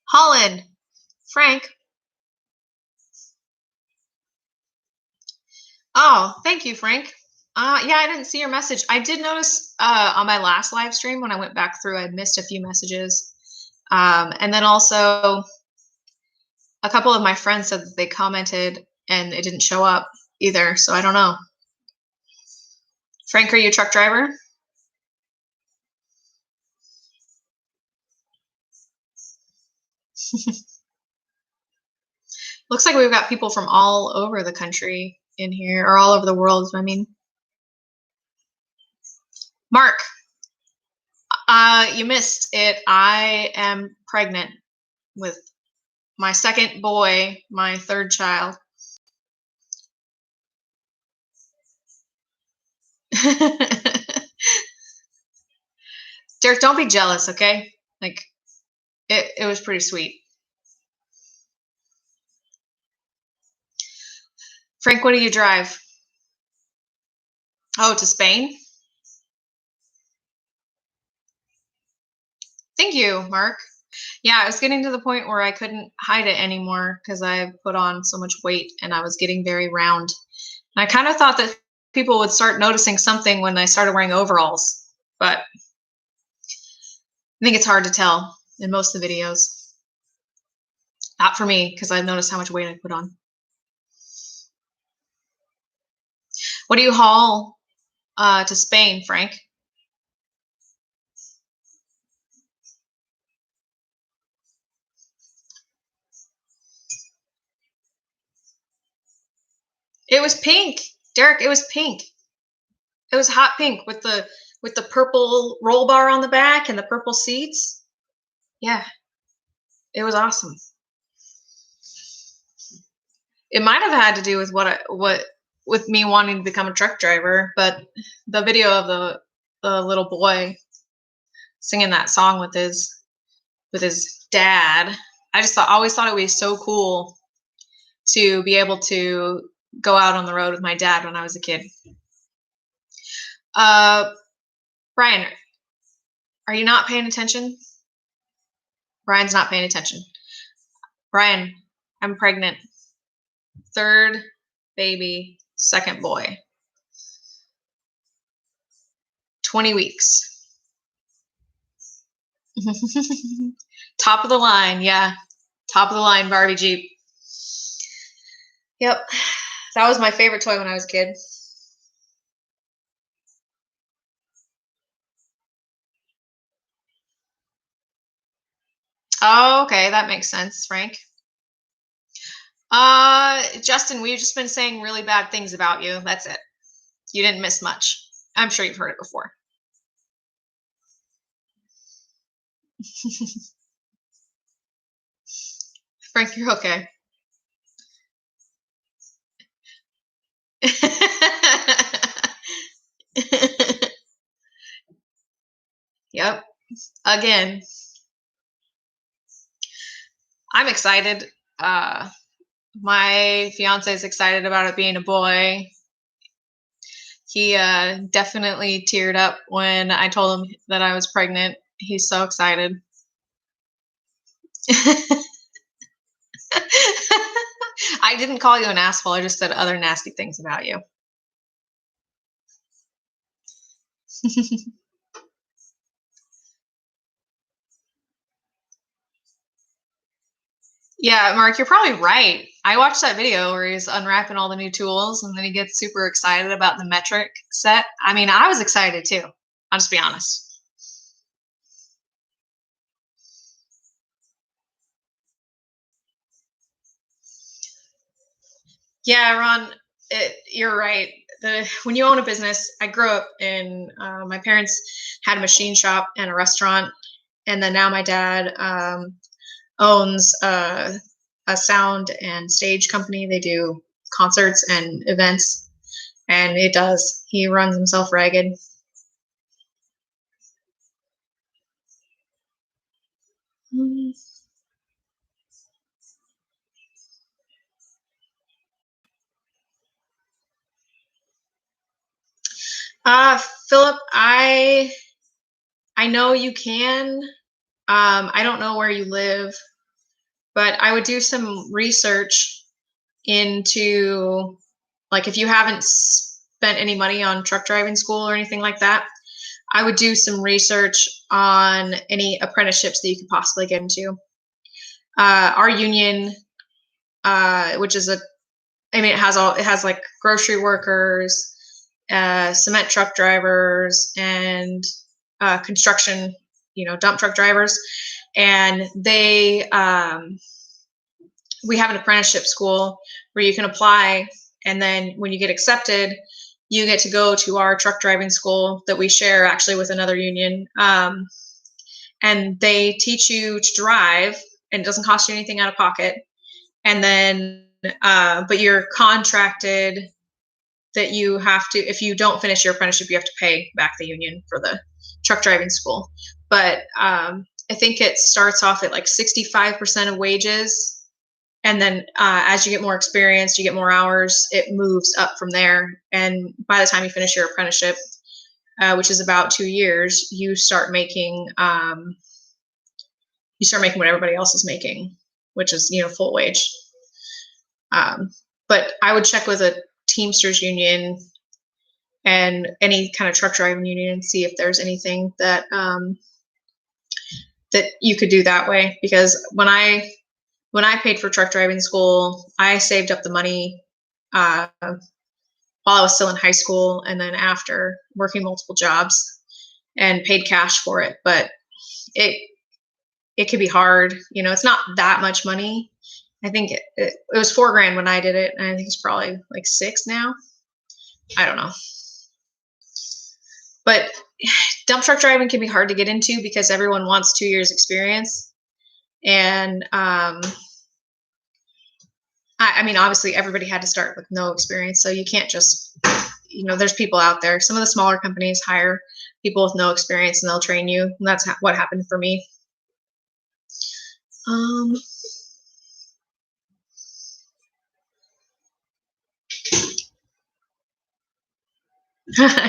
Holland, Frank. Oh, thank you, Frank. Yeah, I didn't see your message. I did notice on my last live stream when I went back through, I missed a few messages. And then also a couple of my friends said that they commented and it didn't show up either. So I don't know. Frank, are you a truck driver? Looks like we've got people from all over the country in here, or all over the world, I mean. Mark, you missed it. I am pregnant with my second boy, my third child. Derek, don't be jealous, okay? Like, it was pretty sweet. Frank, what do you drive? Oh, to Spain? Thank you, Mark. Yeah, I was getting to the point where I couldn't hide it anymore because I put on so much weight and I was getting very round. And I kind of thought that people would start noticing something when I started wearing overalls, but I think it's hard to tell in most of the videos. Not for me, because I've noticed how much weight I put on. What do you haul to Spain, Frank? It was pink, Derek. It was pink. It was hot pink with the purple roll bar on the back and the purple seats. Yeah, it was awesome. It might have had to do with with me wanting to become a truck driver, but the video of the little boy singing that song with his dad, I just always thought it would be so cool to be able to go out on the road with my dad when I was a kid. Brian, are you not paying attention? Brian's not paying attention. Brian, I'm pregnant. Third baby, second boy. 20 weeks. Top of the line, yeah. Top of the line Barbie Jeep. Yep. That was my favorite toy when I was a kid. Oh, okay, that makes sense, Frank. Justin, we've just been saying really bad things about you. That's it. You didn't miss much. I'm sure you've heard it before. Frank, you're okay. Yep. Again. I'm excited. My fiance is excited about it being a boy. He definitely teared up when I told him that I was pregnant. He's so excited. I didn't call you an asshole. I just said other nasty things about you. Yeah, Mark, you're probably right. I watched that video where he's unwrapping all the new tools and then he gets super excited about the metric set. I mean, I was excited too. I'll just be honest. Yeah, Ron, you're right. When you own a business, I grew up in, my parents had a machine shop and a restaurant. And then now my dad owns a sound and stage company. They do concerts and events, and he runs himself ragged. Philip, I know you can. I don't know where you live, but I would do some research into, like, if you haven't spent any money on truck driving school or anything like that, I would do some research on any apprenticeships that you could possibly get into. Our union, which is it has like grocery workers, cement truck drivers, and construction, dump truck drivers, and we have an apprenticeship school where you can apply, and then when you get accepted, you get to go to our truck driving school that we share actually with another union, and they teach you to drive, and it doesn't cost you anything out of pocket. And then, but you're contracted that you have to, if you don't finish your apprenticeship, you have to pay back the union for the truck driving school. But I think it starts off at like 65% of wages. And then as you get more experience, you get more hours, it moves up from there. And by the time you finish your apprenticeship, which is about 2 years, you start making what everybody else is making, which is, full wage. But I would check with a Teamsters union and any kind of truck driving union and see if there's anything that that you could do that way. Because when I paid for truck driving school, I saved up the money while I was still in high school, and then after working multiple jobs, and paid cash for it. But it could be hard. It's not that much money. I think it was $4,000 when I did it, and I think it's probably like 6 now. I don't know. But dump truck driving can be hard to get into because everyone wants 2 years experience. And I mean, obviously everybody had to start with no experience. So you can't just, there's people out there. Some of the smaller companies hire people with no experience and they'll train you. And that's what happened for me.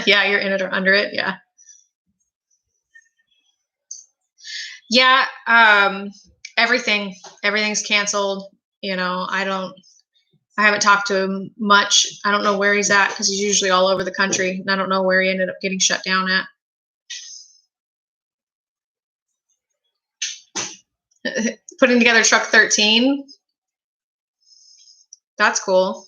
Yeah, you're in it or under it. Yeah. Yeah. Everything's canceled. I haven't talked to him much. I don't know where he's at because he's usually all over the country. And I don't know where he ended up getting shut down at. Putting together Truck 13. That's cool.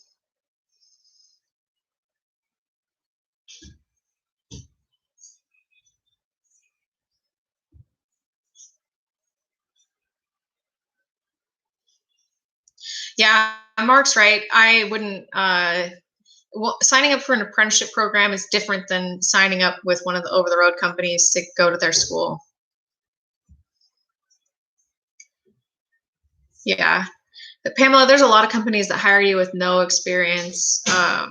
Yeah, Mark's right. I wouldn't. Signing up for an apprenticeship program is different than signing up with one of the over-the-road companies to go to their school. Yeah. But Pamela, there's a lot of companies that hire you with no experience. I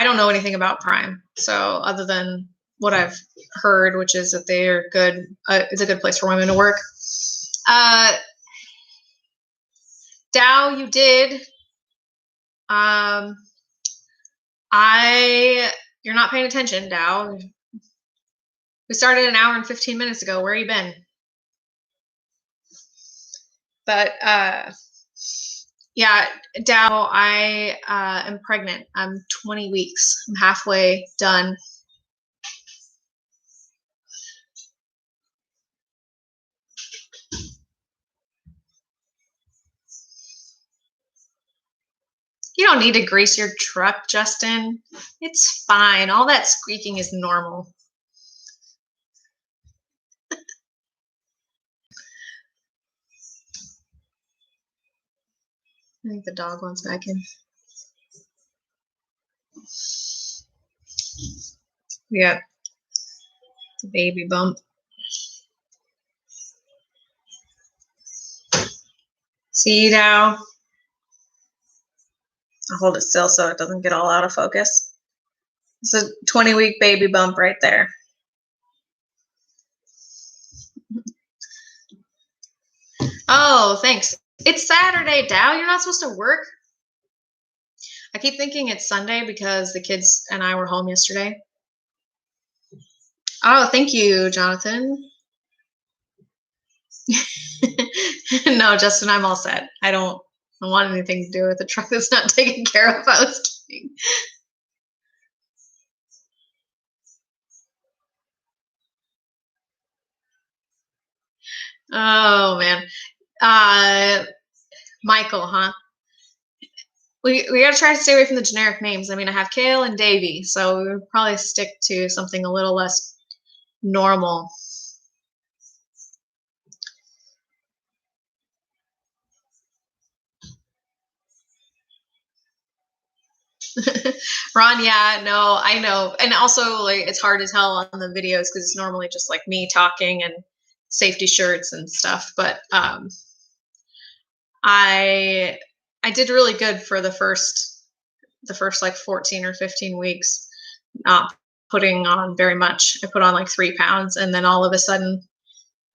don't know anything about Prime. So other than what I've heard, which is that they're good, it's a good place for women to work. Dow, you did. You're not paying attention, Dow. We started an hour and 15 minutes ago. Where you been? But yeah, Dow, I am pregnant. I'm 20 weeks. I'm halfway done. You don't need to grease your truck, Justin. It's fine. All that squeaking is normal. I think the dog wants back in. We got the baby bump. See now? I'll hold it still so it doesn't get all out of focus. It's a 20-week baby bump right there. Oh, thanks. It's Saturday, Dow. You're not supposed to work. I keep thinking it's Sunday because the kids and I were home yesterday. Oh, thank you, Jonathan. No, Justin, I'm all set. I don't want anything to do with the truck that's not taken care of. I was kidding. Oh, man. Michael, huh? We got to try to stay away from the generic names. I mean, I have Kale and Davy, so we would probably stick to something a little less normal. Ron, yeah, no, I know. And also, like, it's hard as hell on the videos because it's normally just like me talking and safety shirts and stuff. But I did really good for the first like 14 or 15 weeks, not putting on very much. I put on like 3 pounds, and then all of a sudden,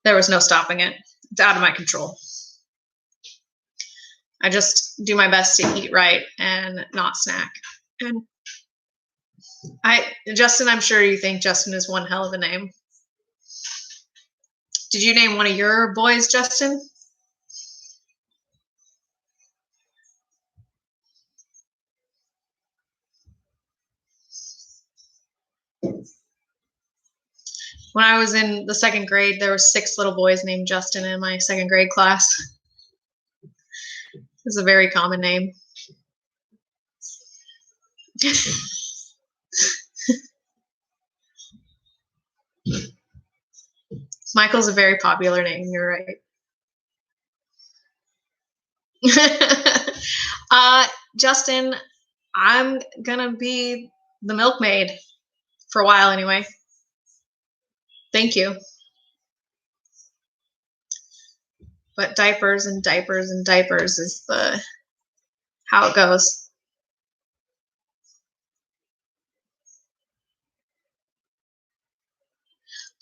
there was no stopping it. It's out of my control. I just do my best to eat right and not snack. And Justin, I'm sure you think Justin is one hell of a name. Did you name one of your boys Justin? When I was in the 2nd grade, there were 6 little boys named Justin in my 2nd grade class. It's a very common name. Michael's a very popular name. You're right. Justin, I'm gonna be the milkmaid for a while anyway. Thank you. But diapers and diapers and diapers is how it goes.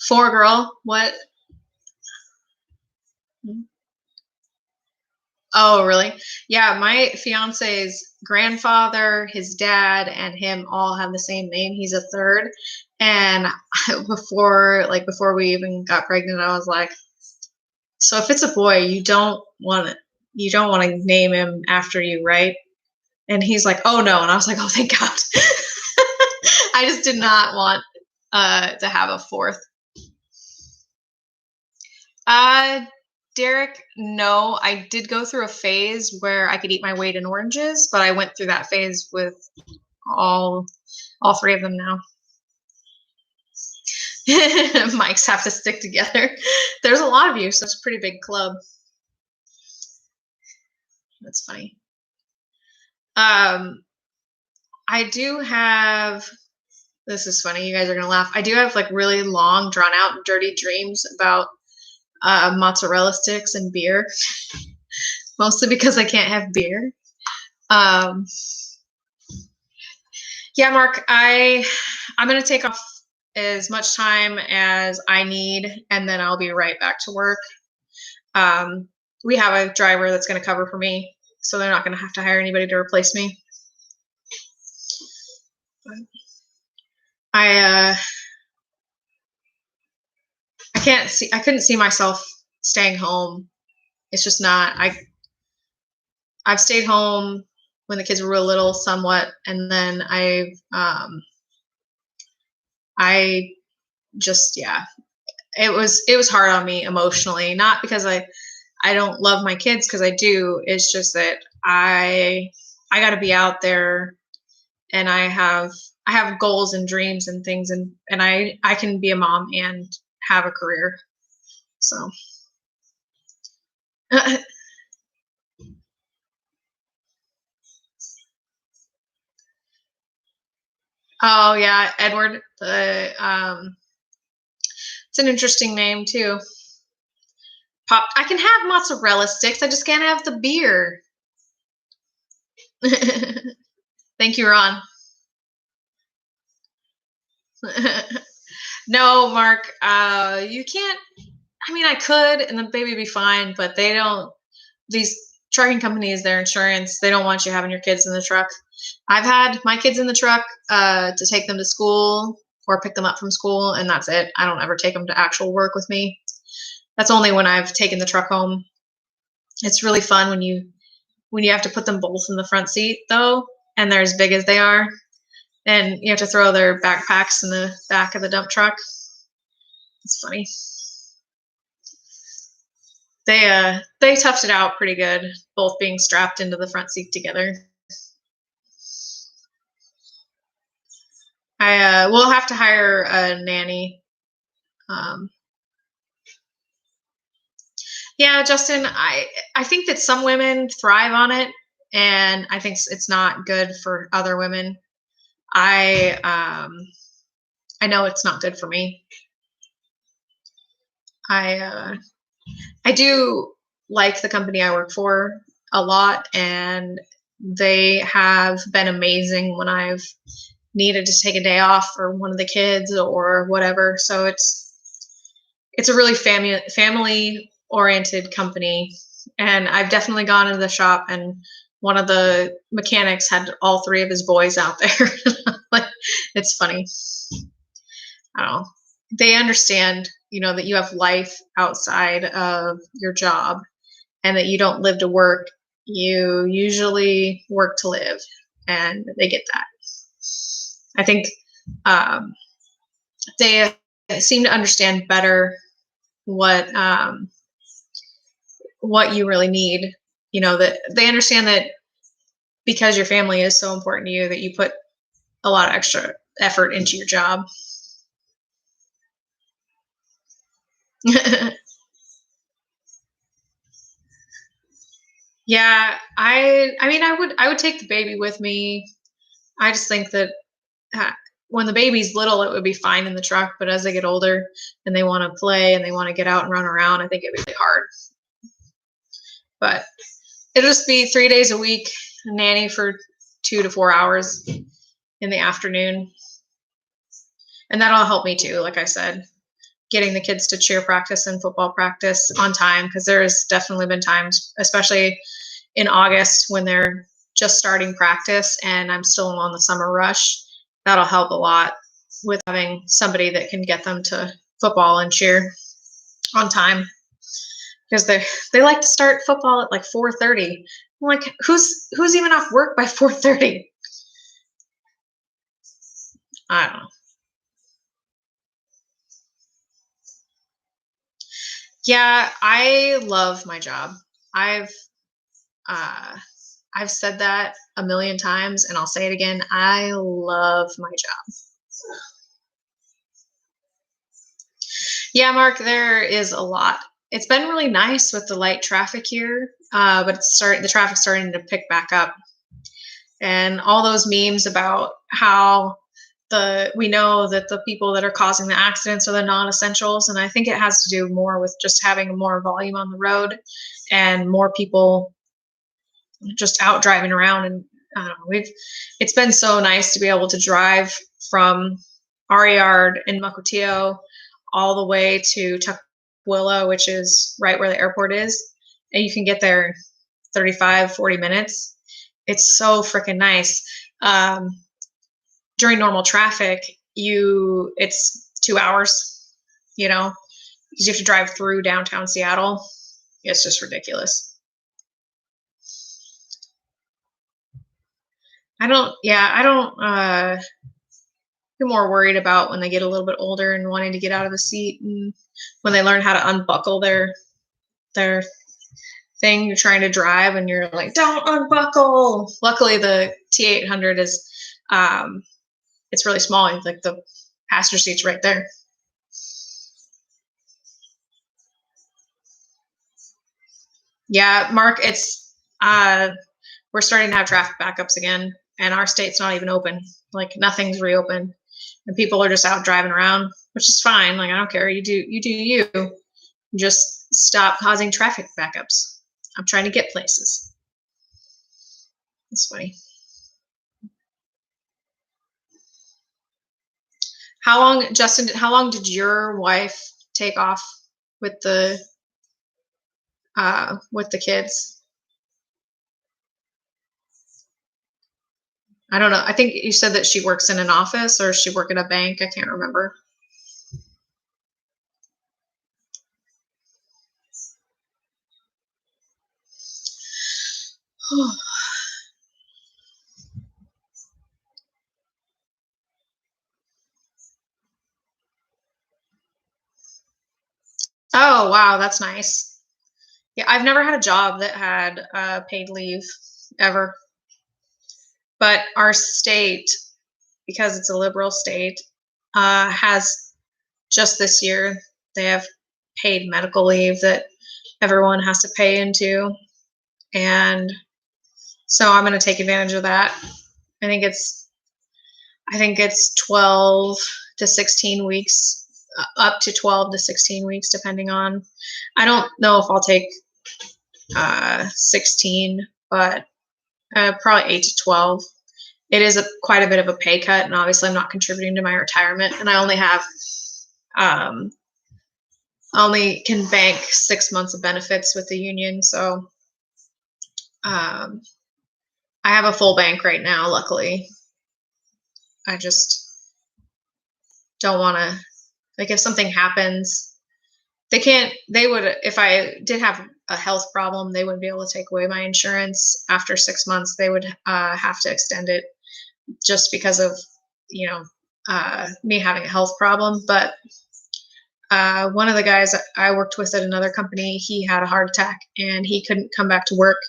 For girl, what? Oh, really? Yeah, my fiance's grandfather, his dad, and him all have the same name. He's a 3rd. And before we even got pregnant, I was like, so if it's a boy, you don't want to name him after you, right? And he's like, oh no. And I was like, oh, thank God. I just did not want to have a 4th. Derek, no, I did go through a phase where I could eat my weight in oranges, but I went through that phase with all 3 of them now. Mics have to stick together. There's a lot of you, so it's a pretty big club. That's funny. I do have, this is funny, you guys are gonna laugh. I do have like really long, drawn out, dirty dreams about mozzarella sticks and beer, mostly because I can't have beer. Yeah, Mark, I'm gonna take off as much time as I need, and then I'll be right back to work. We have a driver that's gonna cover for me, so they're not gonna have to hire anybody to replace me. I couldn't see myself staying home. It's just not. I've stayed home when the kids were real little somewhat, and then I just, yeah, it was hard on me emotionally, not because I don't love my kids, because I do. It's just that I I got to be out there, and I have goals and dreams and things, and I can be a mom and have a career. So oh yeah, Edward. It's an interesting name too. Pop. I can have mozzarella sticks. I just can't have the beer. Thank you, Ron. No, Mark. You can't. I mean, I could, and the baby would be fine, but they don't. These trucking companies, their insurance, they don't want you having your kids in the truck. I've had my kids in the truck to take them to school or pick them up from school, and that's it. I don't ever take them to actual work with me. That's only when I've taken the truck home. It's really fun when you have to put them both in the front seat though, and they're as big as they are, and you have to throw their backpacks in the back of the dump truck. It's funny. They toughed it out pretty good, both being strapped into the front seat together. I will have to hire a nanny. Yeah, Justin, I think that some women thrive on it, and I think it's not good for other women. I know it's not good for me. I do like the company I work for a lot, and they have been amazing when I've needed to take a day off for one of the kids or whatever. So it's a really family oriented company, and I've definitely gone into the shop, and one of the mechanics had all three of his boys out there. Like, it's funny. I don't know. They understand, that you have life outside of your job, and that you don't live to work. You usually work to live, and they get that. I think they seem to understand better what you really need. That they understand that because your family is so important to you, that you put a lot of extra effort into your job. Yeah, I would take the baby with me. I just think that when the baby's little, it would be fine in the truck, but as they get older and they want to play and they want to get out and run around, I think it'd be really hard. But it'll just be 3 days a week, a nanny for 2 to 4 hours in the afternoon. And that'll help me too, like I said, getting the kids to cheer practice and football practice on time, because there's definitely been times, especially in August, when they're just starting practice and I'm still on the summer rush. That'll help a lot with having somebody that can get them to football and cheer on time, because they like to start football at like 4:30. I'm like, who's even off work by 4:30? I don't know. Yeah, I love my job. I've said that a million times, and I'll say it again. I love my job. Yeah, Mark, there is a lot. It's been really nice with the light traffic here, but the traffic's starting to pick back up, and all those memes about how we know that the people that are causing the accidents are the non-essentials, and I think it has to do more with just having more volume on the road and more people just out driving around. And I don't know, it's been so nice to be able to drive from our yard in Mukilteo all the way to Tukwila, which is right where the airport is, and you can get there 35-40 minutes. It's so freaking nice. During normal traffic, it's 2 hours, because you have to drive through downtown Seattle. It's just ridiculous. I don't get more worried about when they get a little bit older and wanting to get out of the seat, and when they learn how to unbuckle their thing you're trying to drive and you're like, don't unbuckle. Luckily the T800 is it's really small. Like the passenger seat's right there. Yeah, Mark, it's we're starting to have traffic backups again, and our state's not even open. Like nothing's reopened, and people are just out driving around, which is fine. Like I don't care. You do you. Just stop causing traffic backups. I'm trying to get places. That's funny. How long, Justin? How long did your wife take off with the kids? I don't know. I think you said that she works in an office or she work at a bank. I can't remember. Oh, wow, that's nice. Yeah, I've never had a job that had paid leave ever. But our state, because it's a liberal state, has just this year, they have paid medical leave that everyone has to pay into. And so I'm going to take advantage of that. I think it's 12 to 16 weeks, up to 12 to 16 weeks, depending on, I don't know if I'll take 16, but probably 8 to 12. It is quite a bit of a pay cut, and obviously I'm not contributing to my retirement, and I only can bank 6 months of benefits with the union, so I have a full bank right now, luckily. I just don't want to, like, if something happens, if I did have a health problem, they wouldn't be able to take away my insurance after 6 months. They would have to extend it just because of, me having a health problem. But one of the guys I worked with at another company, he had a heart attack and he couldn't come back to work.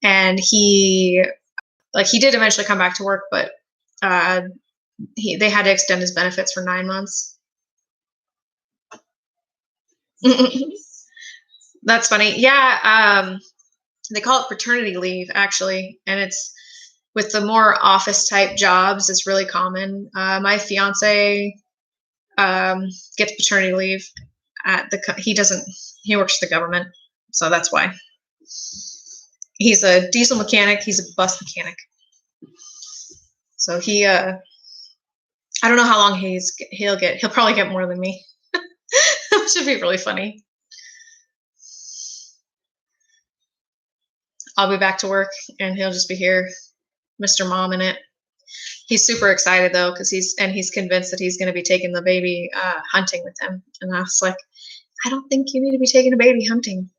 And he did eventually come back to work, but they had to extend his benefits for 9 months. That's funny. Yeah, they call it paternity leave actually, and it's with the more office type jobs. It's really common. My fiance gets paternity leave at he works for the government, so that's why. He's a diesel mechanic. He's a bus mechanic. So I don't know how long he'll probably get more than me. Which would be really funny. I'll be back to work and he'll just be here, Mr. Mom in it. He's super excited though, because he's convinced that he's going to be taking the baby hunting with him. And I was like, I don't think you need to be taking a baby hunting.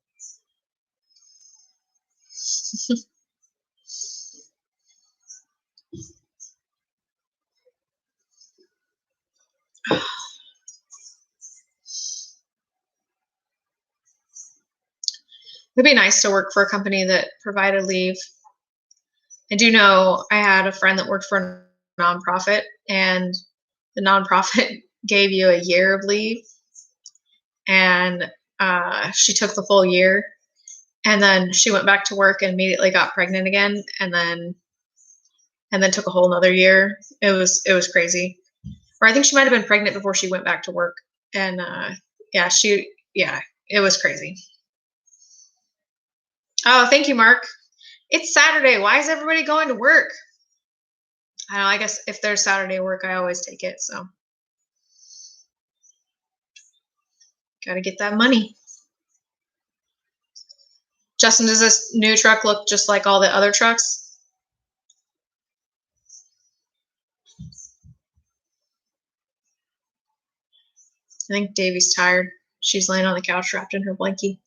It'd be nice to work for a company that provided leave. I do know I had a friend that worked for a nonprofit, and the nonprofit gave you a year of leave, and she took the full year, and then she went back to work and immediately got pregnant again, and then took a whole nother year. It was crazy. Or I think she might have been pregnant before she went back to work, and it was crazy. Oh, thank you, Mark. It's Saturday. Why is everybody going to work? I don't know, I guess if there's Saturday work, I always take it, so. Gotta get that money. Justin, does this new truck look just like all the other trucks? I think Davey's tired. She's laying on the couch wrapped in her blankie.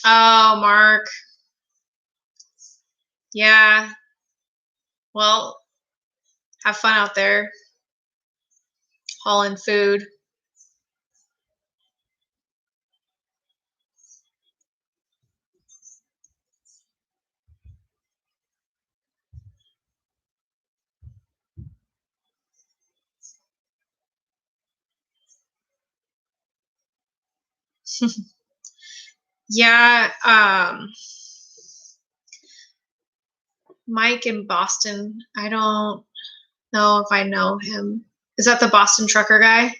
Oh, Mark. Yeah. Well, have fun out there hauling food. Yeah, Mike in Boston. I don't know if I know him. Is that the Boston trucker guy?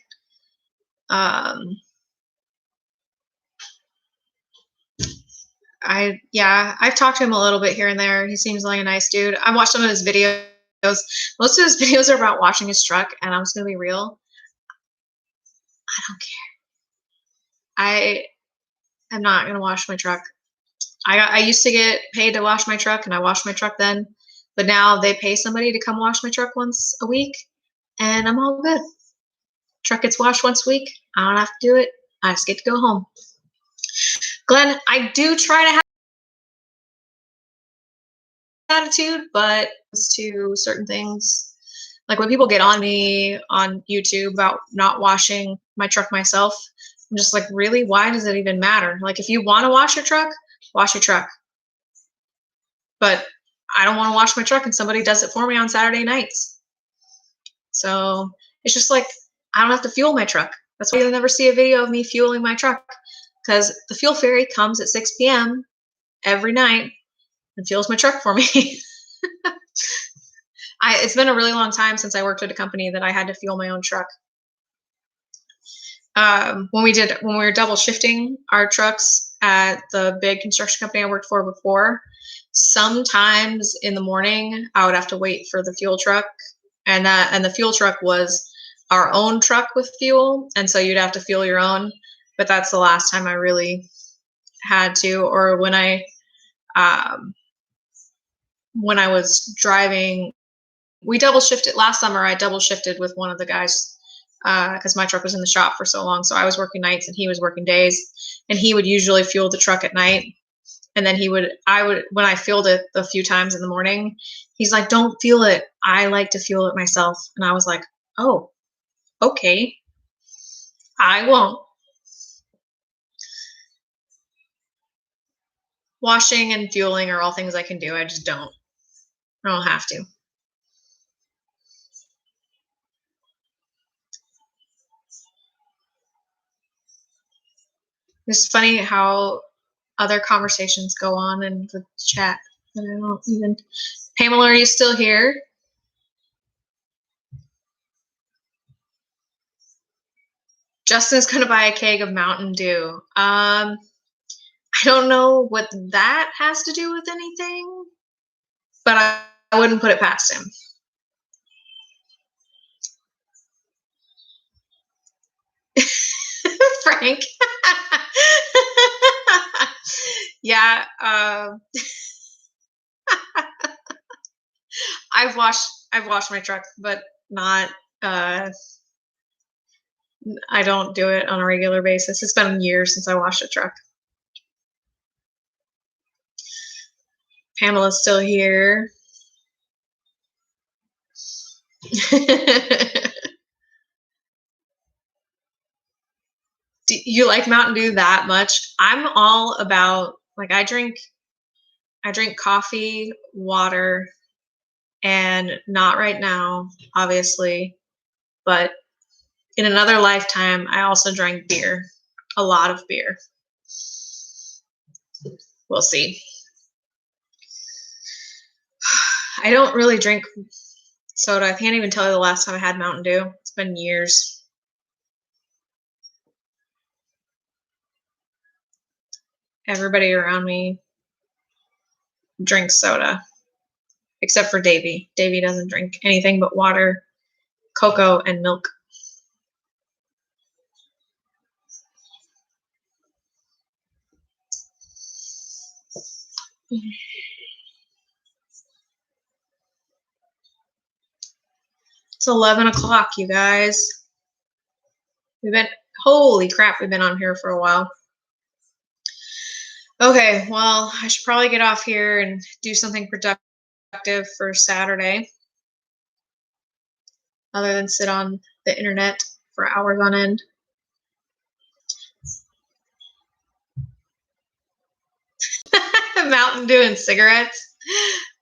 I've talked to him a little bit here and there. He seems like a nice dude. I watched some of his videos. Most of his videos are about washing his truck, and I'm just gonna be real. I don't care. I am not gonna wash my truck. I used to get paid to wash my truck, and I washed my truck then. But now they pay somebody to come wash my truck once a week, and I'm all good. Truck gets washed once a week. I don't have to do it. I just get to go home. Glenn, I do try to have attitude, but to certain things, like when people get on me on YouTube about not washing my truck myself, I'm just like, really? Why does it even matter? Like, if you want to wash your truck, wash your truck. But I don't want to wash my truck and somebody does it for me on Saturday nights. So it's just like, I don't have to fuel my truck. That's why you'll never see a video of me fueling my truck, because the fuel fairy comes at 6 p.m. every night and fuels my truck for me. It's been a really long time since I worked at a company that I had to fuel my own truck. When we were double shifting our trucks at the big construction company I worked for before, sometimes in the morning I would have to wait for the fuel truck, and the fuel truck was our own truck with fuel, and so you'd have to fuel your own. But that's the last time I really had to. Or when I was driving, we double shifted last summer. I double shifted with one of the guys because my truck was in the shop for so long. So I was working nights and he was working days, and he would usually fuel the truck at night. And then when I fueled it a few times in the morning, he's like, "Don't fuel it. I like to fuel it myself." And I was like, "Oh, okay, I won't." Washing and fueling are all things I can do. I just don't. I don't have to. It's funny how other conversations go on in the chat. And I don't even. Pamela, are you still here? Justin's gonna buy a keg of Mountain Dew. I don't know what that has to do with anything, but I wouldn't put it past him. Frank. Yeah. I've washed my truck, but not. I don't do it on a regular basis. It's been years since I washed a truck. Pamela's still here. Do you like Mountain Dew that much? I'm all about, like, I drink coffee, water, and not right now, obviously, but in another lifetime, I also drank beer, a lot of beer. We'll see. I don't really drink soda. I can't even tell you the last time I had Mountain Dew. It's been years. Everybody around me drinks soda, except for Davey. Davey doesn't drink anything but water, cocoa, and milk. It's 11 o'clock, you guys. Holy crap, we've been on here for a while. Okay, well, I should probably get off here and do something productive. productive for Saturday, other than sit on the internet for hours on end. Mountain Dew and cigarettes.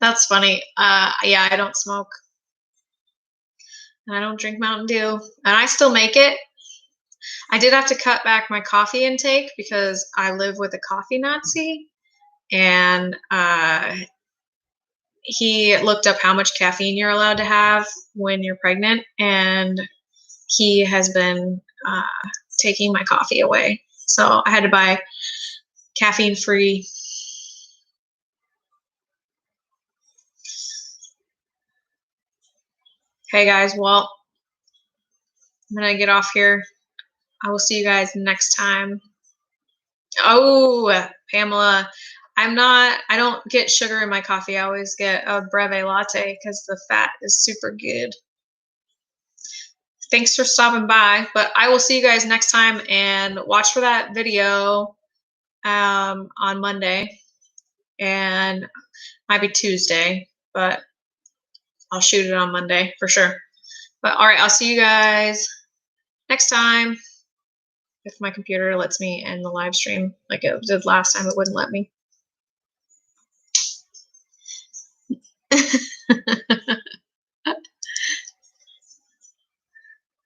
That's funny. Yeah, I don't smoke. I don't drink Mountain Dew, and I still make it. I did have to cut back my coffee intake because I live with a coffee Nazi, and he looked up how much caffeine you're allowed to have when you're pregnant, and he has been taking my coffee away. So I had to buy caffeine-free. Okay, guys, well, I'm going to get off here. I will see you guys next time. Oh, Pamela, I don't get sugar in my coffee. I always get a Breve latte because the fat is super good. Thanks for stopping by, but I will see you guys next time, and watch for that video on Monday, and might be Tuesday, but I'll shoot it on Monday for sure. But all right, I'll see you guys next time. If my computer lets me end the live stream like it did last time, it wouldn't let me.